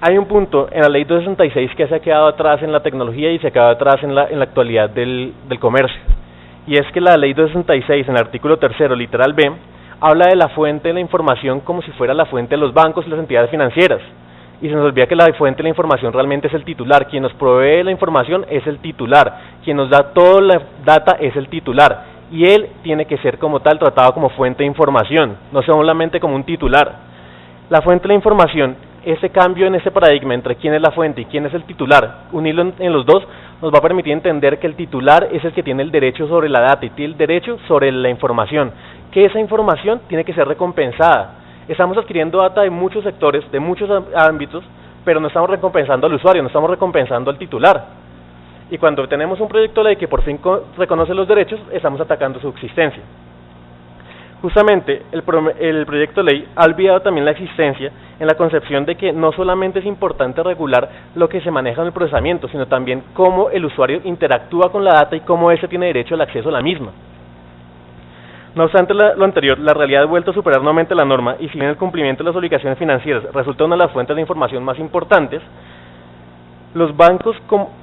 Hay un punto en la ley 266 que se ha quedado atrás en la tecnología y se ha quedado atrás en la actualidad del comercio, y es que la ley 266 en el artículo 3, literal B, habla de la fuente de la información como si fuera la fuente de los bancos y las entidades financieras. Y se nos olvida que la fuente de la información realmente es el titular. Quien nos provee la información es el titular. Quien nos da toda la data es el titular. Y él tiene que ser como tal tratado como fuente de información, no solamente como un titular. La fuente de la información, ese cambio en ese paradigma entre quién es la fuente y quién es el titular, unirlo en los dos, nos va a permitir entender que el titular es el que tiene el derecho sobre la data y tiene el derecho sobre la información. Que esa información tiene que ser recompensada. Estamos adquiriendo data de muchos sectores, de muchos ámbitos, pero no estamos recompensando al usuario, no estamos recompensando al titular. Y cuando tenemos un proyecto de ley que por fin reconoce los derechos, estamos atacando su existencia. Justamente, el proyecto de ley ha olvidado también la existencia en la concepción de que no solamente es importante regular lo que se maneja en el procesamiento, sino también cómo el usuario interactúa con la data y cómo éste tiene derecho al acceso a la misma. No obstante lo anterior, la realidad ha vuelto a superar nuevamente la norma, y si bien el cumplimiento de las obligaciones financieras resulta una de las fuentes de información más importantes, los bancos,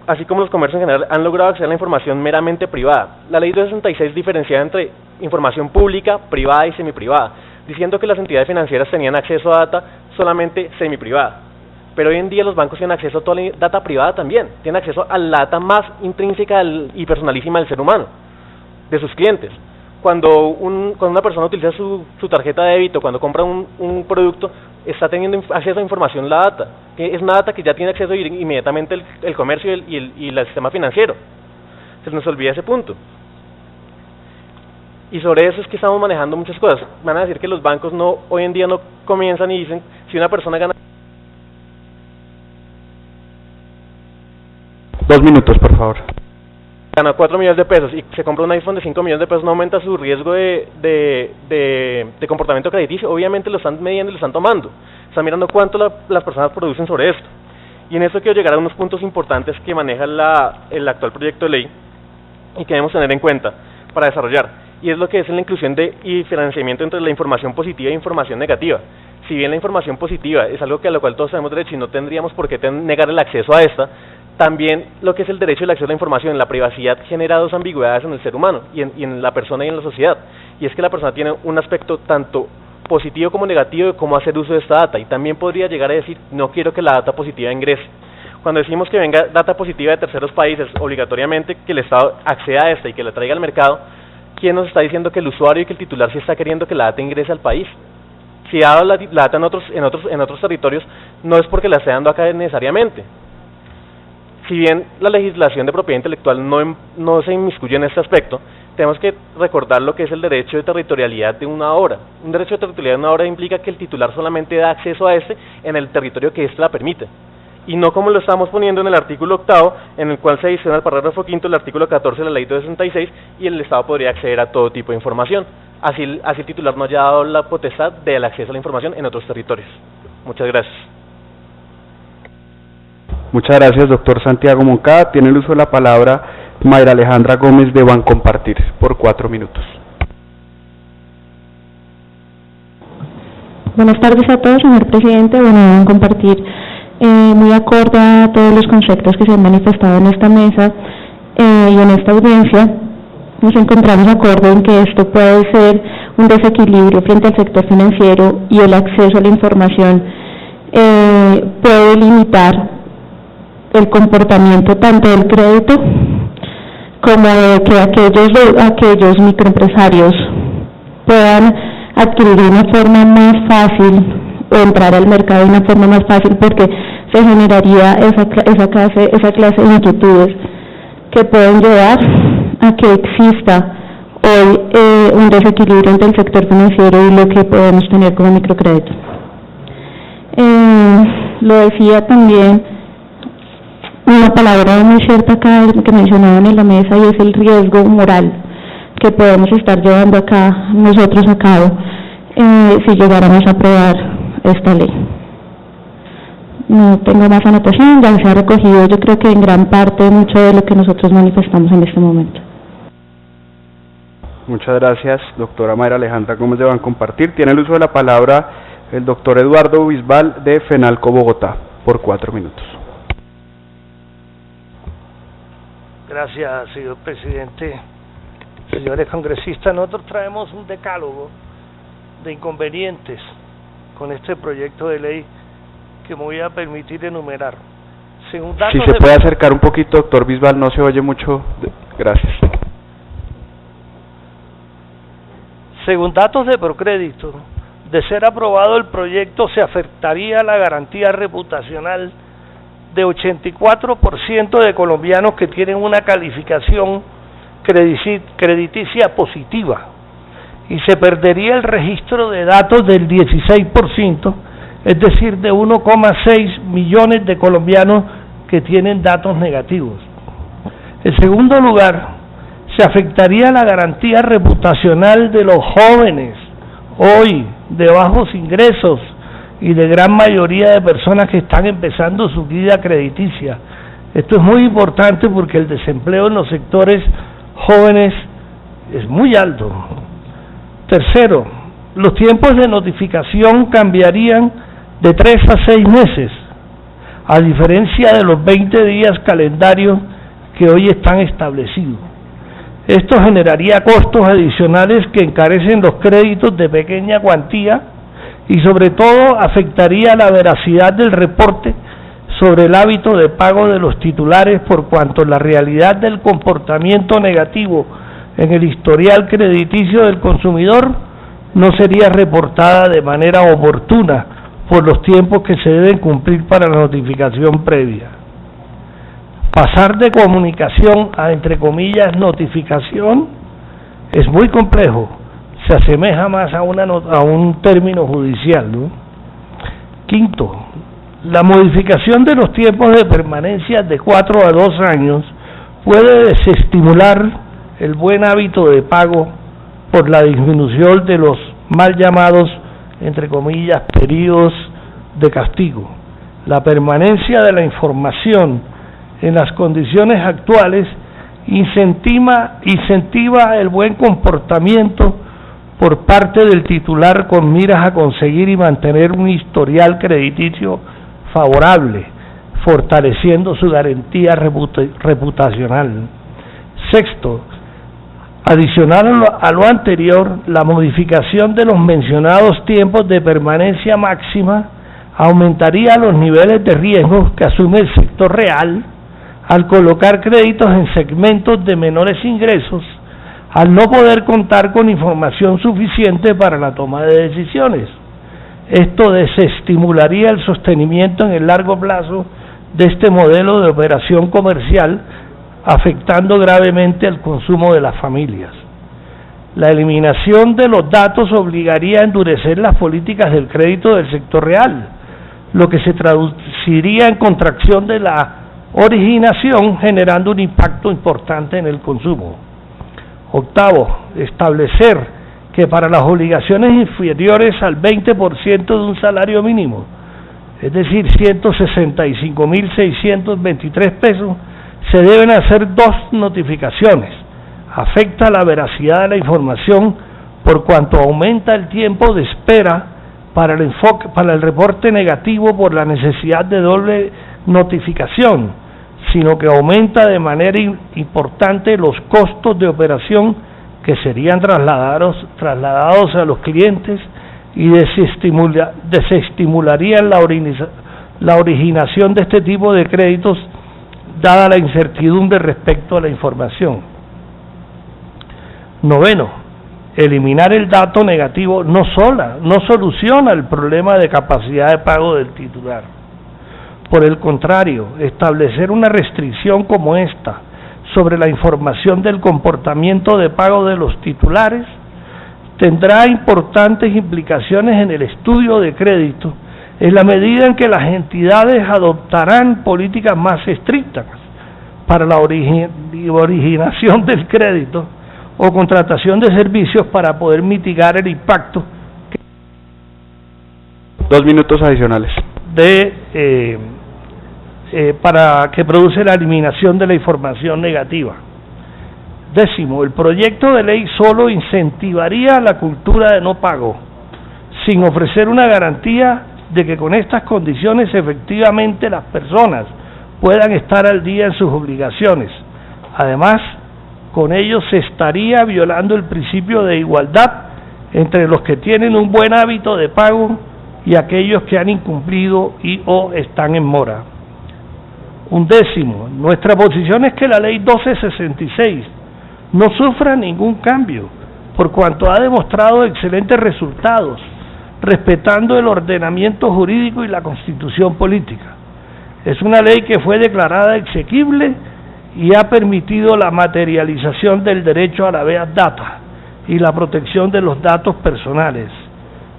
así como los comercios en general, han logrado acceder a la información meramente privada. La ley 266 diferencia entre información pública, privada y semiprivada, diciendo que las entidades financieras tenían acceso a data solamente semiprivada. Pero hoy en día los bancos tienen acceso a toda la data privada también, tienen acceso a la data más intrínseca y personalísima del ser humano, de sus clientes. cuando una persona utiliza su tarjeta de débito, cuando compra un producto, está teniendo acceso a información, la data, que es una data que ya tiene acceso inmediatamente el comercio y el sistema financiero. Se nos olvida ese punto. Y sobre eso es que estamos manejando muchas cosas. Van a decir que los bancos hoy en día no comienzan y dicen, si una persona gana... 2 minutos, por favor. Gana 4 millones de pesos y se compra un iPhone de 5 millones de pesos, no aumenta su riesgo de comportamiento crediticio. Obviamente lo están midiendo y lo están tomando. Están mirando cuánto las personas producen sobre esto. Y en eso quiero llegar a unos puntos importantes que maneja el actual proyecto de ley y que debemos tener en cuenta para desarrollar. Y es lo que es la inclusión y diferenciamiento entre la información positiva e información negativa. Si bien la información positiva es algo a lo cual todos tenemos derecho y no tendríamos por qué negar el acceso a esta, también lo que es el derecho del acceso a la información, la privacidad, genera dos ambigüedades en el ser humano y en la persona y en la sociedad. Y es que la persona tiene un aspecto tanto positivo como negativo de cómo hacer uso de esta data, y también podría llegar a decir, no quiero que la data positiva ingrese. Cuando decimos que venga data positiva de terceros países, obligatoriamente que el Estado acceda a esta y que la traiga al mercado, ¿quién nos está diciendo que el usuario y que el titular sí está queriendo que la data ingrese al país? Si ha dado la data en otros territorios, no es porque la esté dando acá necesariamente. Si bien la legislación de propiedad intelectual no se inmiscuye en este aspecto, tenemos que recordar lo que es el derecho de territorialidad de una obra. Un derecho de territorialidad de una obra implica que el titular solamente da acceso a este en el territorio que éste la permite, y no como lo estamos poniendo en el artículo 8, en el cual se adiciona el parágrafo 5 del artículo 14 de la ley 266, y el Estado podría acceder a todo tipo de información. Así el titular no haya dado la potestad del acceso a la información en otros territorios. Muchas gracias. Muchas gracias, doctor Santiago Moncada. Tiene el uso de la palabra Mayra Alejandra Gómez de Bancompartir, por 4 minutos. Buenas tardes a todos, señor presidente. Bueno, Bancompartir, muy acorde a todos los conceptos que se han manifestado en esta mesa y en esta audiencia, nos encontramos de acuerdo en que esto puede ser un desequilibrio frente al sector financiero, y el acceso a la información puede limitar el comportamiento tanto del crédito como de que aquellos microempresarios puedan adquirir de una forma más fácil o entrar al mercado de una forma más fácil, porque se generaría esa clase de inquietudes que pueden llevar a que exista hoy un desequilibrio entre el sector financiero y lo que podemos tener como microcrédito. Lo decía también una palabra muy cierta acá que mencionaban en la mesa, y es el riesgo moral que podemos estar llevando acá nosotros a cabo si llegáramos a aprobar esta ley. No tengo más anotación, ya se ha recogido yo creo que en gran parte mucho de lo que nosotros manifestamos en este momento. Muchas gracias, doctora Mayra Alejandra Gómez de Bancompartir. Tiene el uso de la palabra el doctor Eduardo Bisbal de FENALCO Bogotá, por 4 minutos. Gracias, señor presidente. Señores congresistas, nosotros traemos un decálogo de inconvenientes con este proyecto de ley que me voy a permitir enumerar. Según datos si se puede acercar un poquito, doctor Bisbal, no se oye mucho. Gracias. Según datos de Procrédito, de ser aprobado el proyecto se afectaría la garantía reputacional de 84% de colombianos que tienen una calificación crediticia positiva, y se perdería el registro de datos del 16%, es decir, de 1,6 millones de colombianos que tienen datos negativos. En segundo lugar, se afectaría la garantía reputacional de los jóvenes, hoy de bajos ingresos, y de gran mayoría de personas que están empezando su vida crediticia. Esto es muy importante porque el desempleo en los sectores jóvenes es muy alto. Tercero, los tiempos de notificación cambiarían de 3 a 6 meses, a diferencia de los 20 días calendarios que hoy están establecidos. Esto generaría costos adicionales que encarecen los créditos de pequeña cuantía, y sobre todo afectaría la veracidad del reporte sobre el hábito de pago de los titulares, por cuanto la realidad del comportamiento negativo en el historial crediticio del consumidor no sería reportada de manera oportuna por los tiempos que se deben cumplir para la notificación previa. Pasar de comunicación a, entre comillas, notificación es muy complejo, se asemeja más a un término judicial, ¿no? Quinto, la modificación de los tiempos de permanencia de 4 a 2 años puede desestimular el buen hábito de pago por la disminución de los mal llamados, entre comillas, periodos de castigo. La permanencia de la información en las condiciones actuales incentiva el buen comportamiento por parte del titular con miras a conseguir y mantener un historial crediticio favorable, fortaleciendo su garantía reputacional. Sexto, adicional a lo anterior, la modificación de los mencionados tiempos de permanencia máxima aumentaría los niveles de riesgo que asume el sector real al colocar créditos en segmentos de menores ingresos, al no poder contar con información suficiente para la toma de decisiones. Esto desestimularía el sostenimiento en el largo plazo de este modelo de operación comercial, afectando gravemente el consumo de las familias. La eliminación de los datos obligaría a endurecer las políticas del crédito del sector real, lo que se traduciría en contracción de la originación, generando un impacto importante en el consumo. Octavo, establecer que para las obligaciones inferiores al 20% de un salario mínimo, es decir, 165.623 pesos, se deben hacer 2 notificaciones. Afecta la veracidad de la información por cuanto aumenta el tiempo de espera para el reporte negativo por la necesidad de doble notificación, sino que aumenta de manera importante los costos de operación que serían trasladados a los clientes y desestimularían la originación de este tipo de créditos, dada la incertidumbre respecto a la información. Noveno, eliminar el dato negativo no soluciona el problema de capacidad de pago del titular. Por el contrario, establecer una restricción como esta sobre la información del comportamiento de pago de los titulares tendrá importantes implicaciones en el estudio de crédito, en la medida en que las entidades adoptarán políticas más estrictas para la originación del crédito o contratación de servicios para poder mitigar el impacto 2 minutos adicionales para que produce la eliminación de la información negativa. Décimo, el proyecto de ley solo incentivaría la cultura de no pago, sin ofrecer una garantía de que con estas condiciones efectivamente las personas puedan estar al día en sus obligaciones. Además, con ello se estaría violando el principio de igualdad entre los que tienen un buen hábito de pago y aquellos que han incumplido o están en mora. 11, nuestra posición es que la ley 1266 no sufra ningún cambio, por cuanto ha demostrado excelentes resultados, respetando el ordenamiento jurídico y la constitución política. Es una ley que fue declarada exequible y ha permitido la materialización del derecho a la habeas data y la protección de los datos personales.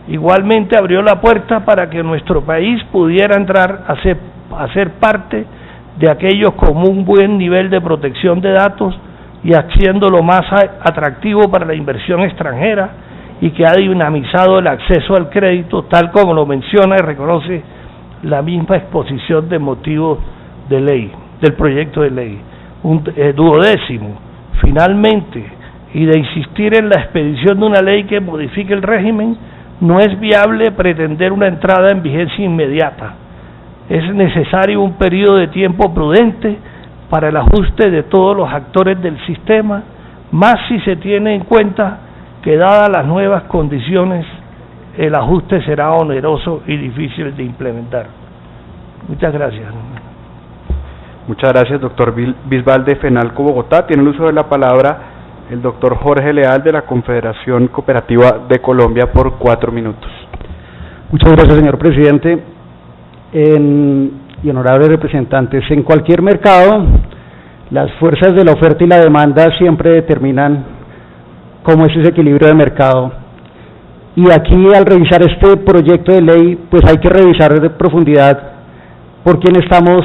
Igualmente abrió la puerta para que nuestro país pudiera entrar a ser parte de aquellos con un buen nivel de protección de datos y haciéndolo más atractivo para la inversión extranjera, y que ha dinamizado el acceso al crédito, tal como lo menciona y reconoce la misma exposición de motivos de ley, del proyecto de ley. 12, finalmente, y de insistir en la expedición de una ley que modifique el régimen, no es viable pretender una entrada en vigencia inmediata. Es necesario un periodo de tiempo prudente para el ajuste de todos los actores del sistema, más si se tiene en cuenta que dadas las nuevas condiciones, el ajuste será oneroso y difícil de implementar. Muchas gracias. Muchas gracias, doctor Bisbal de FENALCO Bogotá. Tiene el uso de la palabra el doctor Jorge Leal de la Confederación Cooperativa de Colombia por 4 minutos. Muchas gracias, señor presidente. Y honorables representantes, en cualquier mercado, las fuerzas de la oferta y la demanda siempre determinan cómo es ese equilibrio de mercado. Y aquí, al revisar este proyecto de ley, pues hay que revisar de profundidad por quién estamos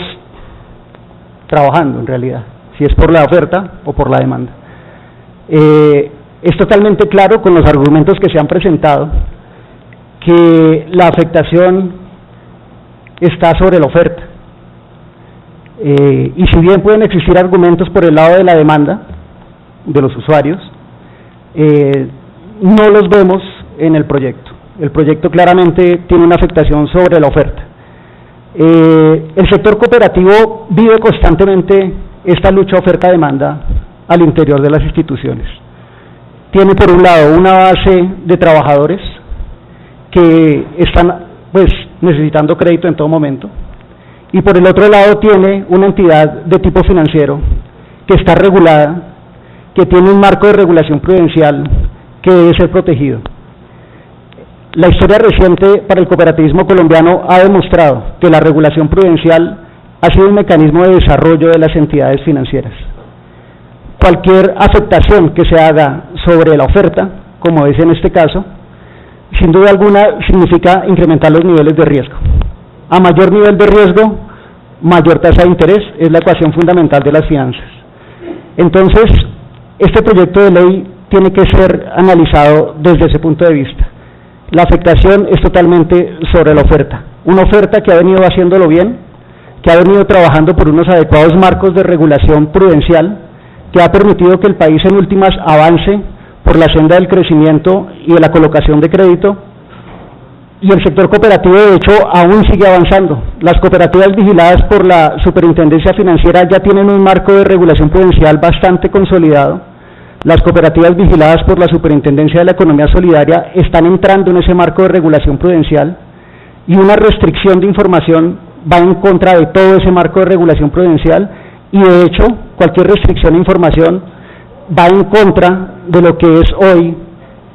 trabajando en realidad, si es por la oferta o por la demanda. Es totalmente claro con los argumentos que se han presentado que la afectación está sobre la oferta. Y si bien pueden existir argumentos por el lado de la demanda de los usuarios, no los vemos en el proyecto. El proyecto claramente tiene una afectación sobre la oferta. El sector cooperativo vive constantemente esta lucha oferta-demanda al interior de las instituciones. Tiene por un lado una base de trabajadores que están pues necesitando crédito en todo momento, y por el otro lado tiene una entidad de tipo financiero que está regulada, que tiene un marco de regulación prudencial que debe ser protegido. La historia reciente para el cooperativismo colombiano ha demostrado que la regulación prudencial ha sido un mecanismo de desarrollo de las entidades financieras. Cualquier afectación que se haga sobre la oferta, como es en este caso, sin duda alguna significa incrementar los niveles de riesgo. A mayor nivel de riesgo, mayor tasa de interés, es la ecuación fundamental de las finanzas. Entonces, este proyecto de ley tiene que ser analizado desde ese punto de vista. La afectación es totalmente sobre la oferta. Una oferta que ha venido haciéndolo bien, que ha venido trabajando por unos adecuados marcos de regulación prudencial, que ha permitido que el país en últimas avance por la senda del crecimiento y de la colocación de crédito, y el sector cooperativo de hecho aún sigue avanzando. Las cooperativas vigiladas por la Superintendencia Financiera ya tienen un marco de regulación prudencial bastante consolidado. Las cooperativas vigiladas por la Superintendencia de la Economía Solidaria están entrando en ese marco de regulación prudencial, y una restricción de información va en contra de todo ese marco de regulación prudencial, y de hecho cualquier restricción de información va en contra de lo que es hoy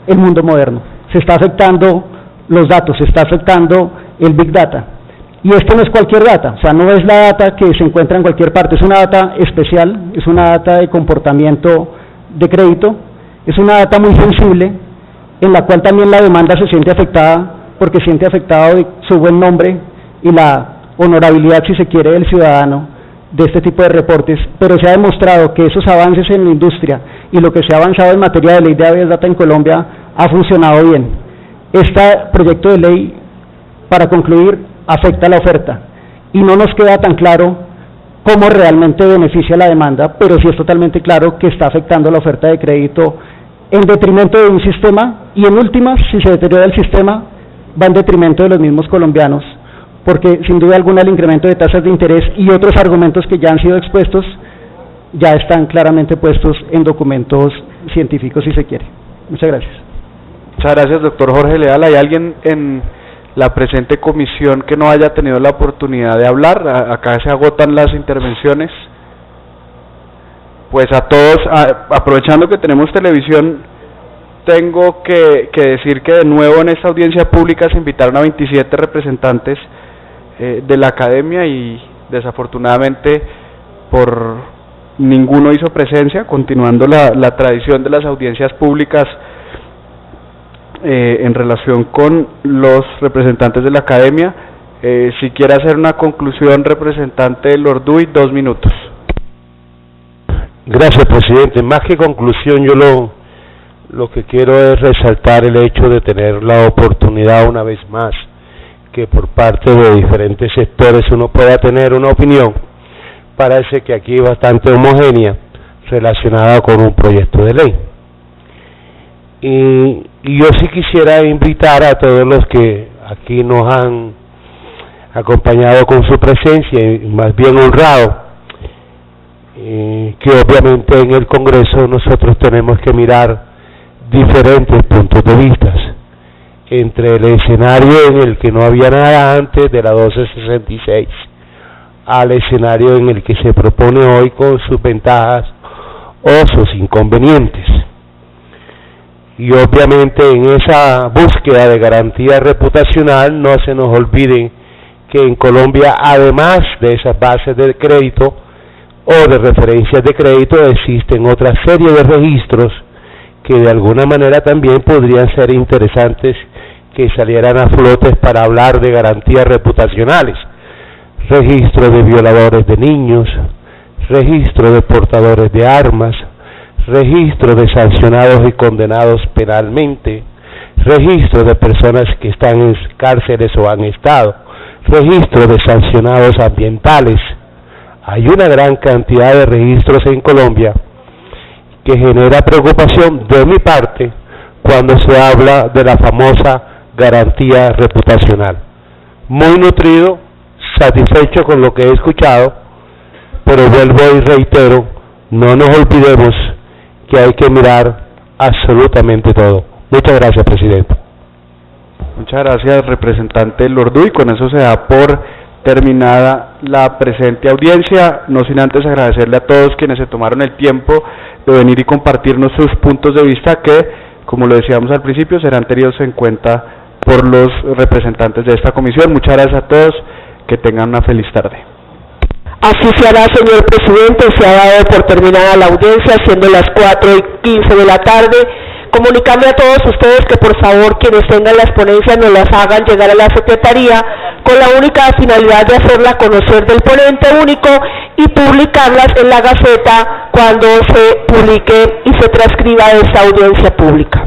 el mundo moderno. Se está afectando los datos, se está afectando el Big Data. Y esto no es cualquier data, o sea, no es la data que se encuentra en cualquier parte, es una data especial, es una data de comportamiento de crédito, es una data muy sensible, en la cual también la demanda se siente afectada, porque siente afectado su buen nombre y la honorabilidad, si se quiere, del ciudadano de este tipo de reportes, pero se ha demostrado que esos avances en la industria y lo que se ha avanzado en materia de ley de habeas data en Colombia ha funcionado bien. Este proyecto de ley, para concluir, afecta a la oferta, y no nos queda tan claro cómo realmente beneficia la demanda, pero sí es totalmente claro que está afectando la oferta de crédito en detrimento de un sistema, y en últimas, si se deteriora el sistema, va en detrimento de los mismos colombianos, porque sin duda alguna el incremento de tasas de interés y otros argumentos que ya han sido expuestos ya están claramente puestos en documentos científicos, si se quiere. Muchas gracias. Muchas gracias, doctor Jorge Leal. ¿Hay alguien en la presente comisión que no haya tenido la oportunidad de hablar? Acá se agotan las intervenciones. Pues a todos, aprovechando que tenemos televisión, tengo que decir que de nuevo en esta audiencia pública se invitaron a 27 representantes de la academia, y desafortunadamente por ninguno hizo presencia, continuando la tradición de las audiencias públicas en relación con los representantes de la academia. Si quiere hacer una conclusión, representante del Orduy, 2 minutos. Gracias, presidente. Más que conclusión, yo lo que quiero es resaltar el hecho de tener la oportunidad una vez más que por parte de diferentes sectores uno pueda tener una opinión, parece que aquí bastante homogénea, relacionada con un proyecto de ley. Y yo sí quisiera invitar a todos los que aquí nos han acompañado con su presencia, y más bien honrado, que obviamente en el Congreso nosotros tenemos que mirar diferentes puntos de vista, entre el escenario en el que no había nada antes de la 1266 al escenario en el que se propone hoy con sus ventajas o sus inconvenientes. Y obviamente en esa búsqueda de garantía reputacional no se nos olvide que en Colombia, además de esas bases de crédito o de referencias de crédito, existen otra serie de registros que de alguna manera también podrían ser interesantes que salieran a flote para hablar de garantías reputacionales. Registro de violadores de niños, registro de portadores de armas, registro de sancionados y condenados penalmente, registro de personas que están en cárceles o han estado, registro de sancionados ambientales. Hay una gran cantidad de registros en Colombia que genera preocupación de mi parte cuando se habla de la famosa garantía reputacional. Muy nutrido, satisfecho con lo que he escuchado, pero vuelvo y reitero, no nos olvidemos que hay que mirar absolutamente todo. Muchas gracias, presidente. Muchas gracias, representante Lordu, y con eso se da por terminada la presente audiencia, no sin antes agradecerle a todos quienes se tomaron el tiempo de venir y compartirnos sus puntos de vista que, como lo decíamos al principio, serán tenidos en cuenta por los representantes de esta comisión. Muchas gracias a todos, que tengan una feliz tarde. Así se hará, señor presidente. Se ha dado por terminada la audiencia, siendo las 4:15 de la tarde. Comunicarle a todos ustedes que por favor quienes tengan las ponencias nos las hagan llegar a la Secretaría con la única finalidad de hacerla conocer del ponente único y publicarlas en la Gaceta cuando se publique y se transcriba esta audiencia pública.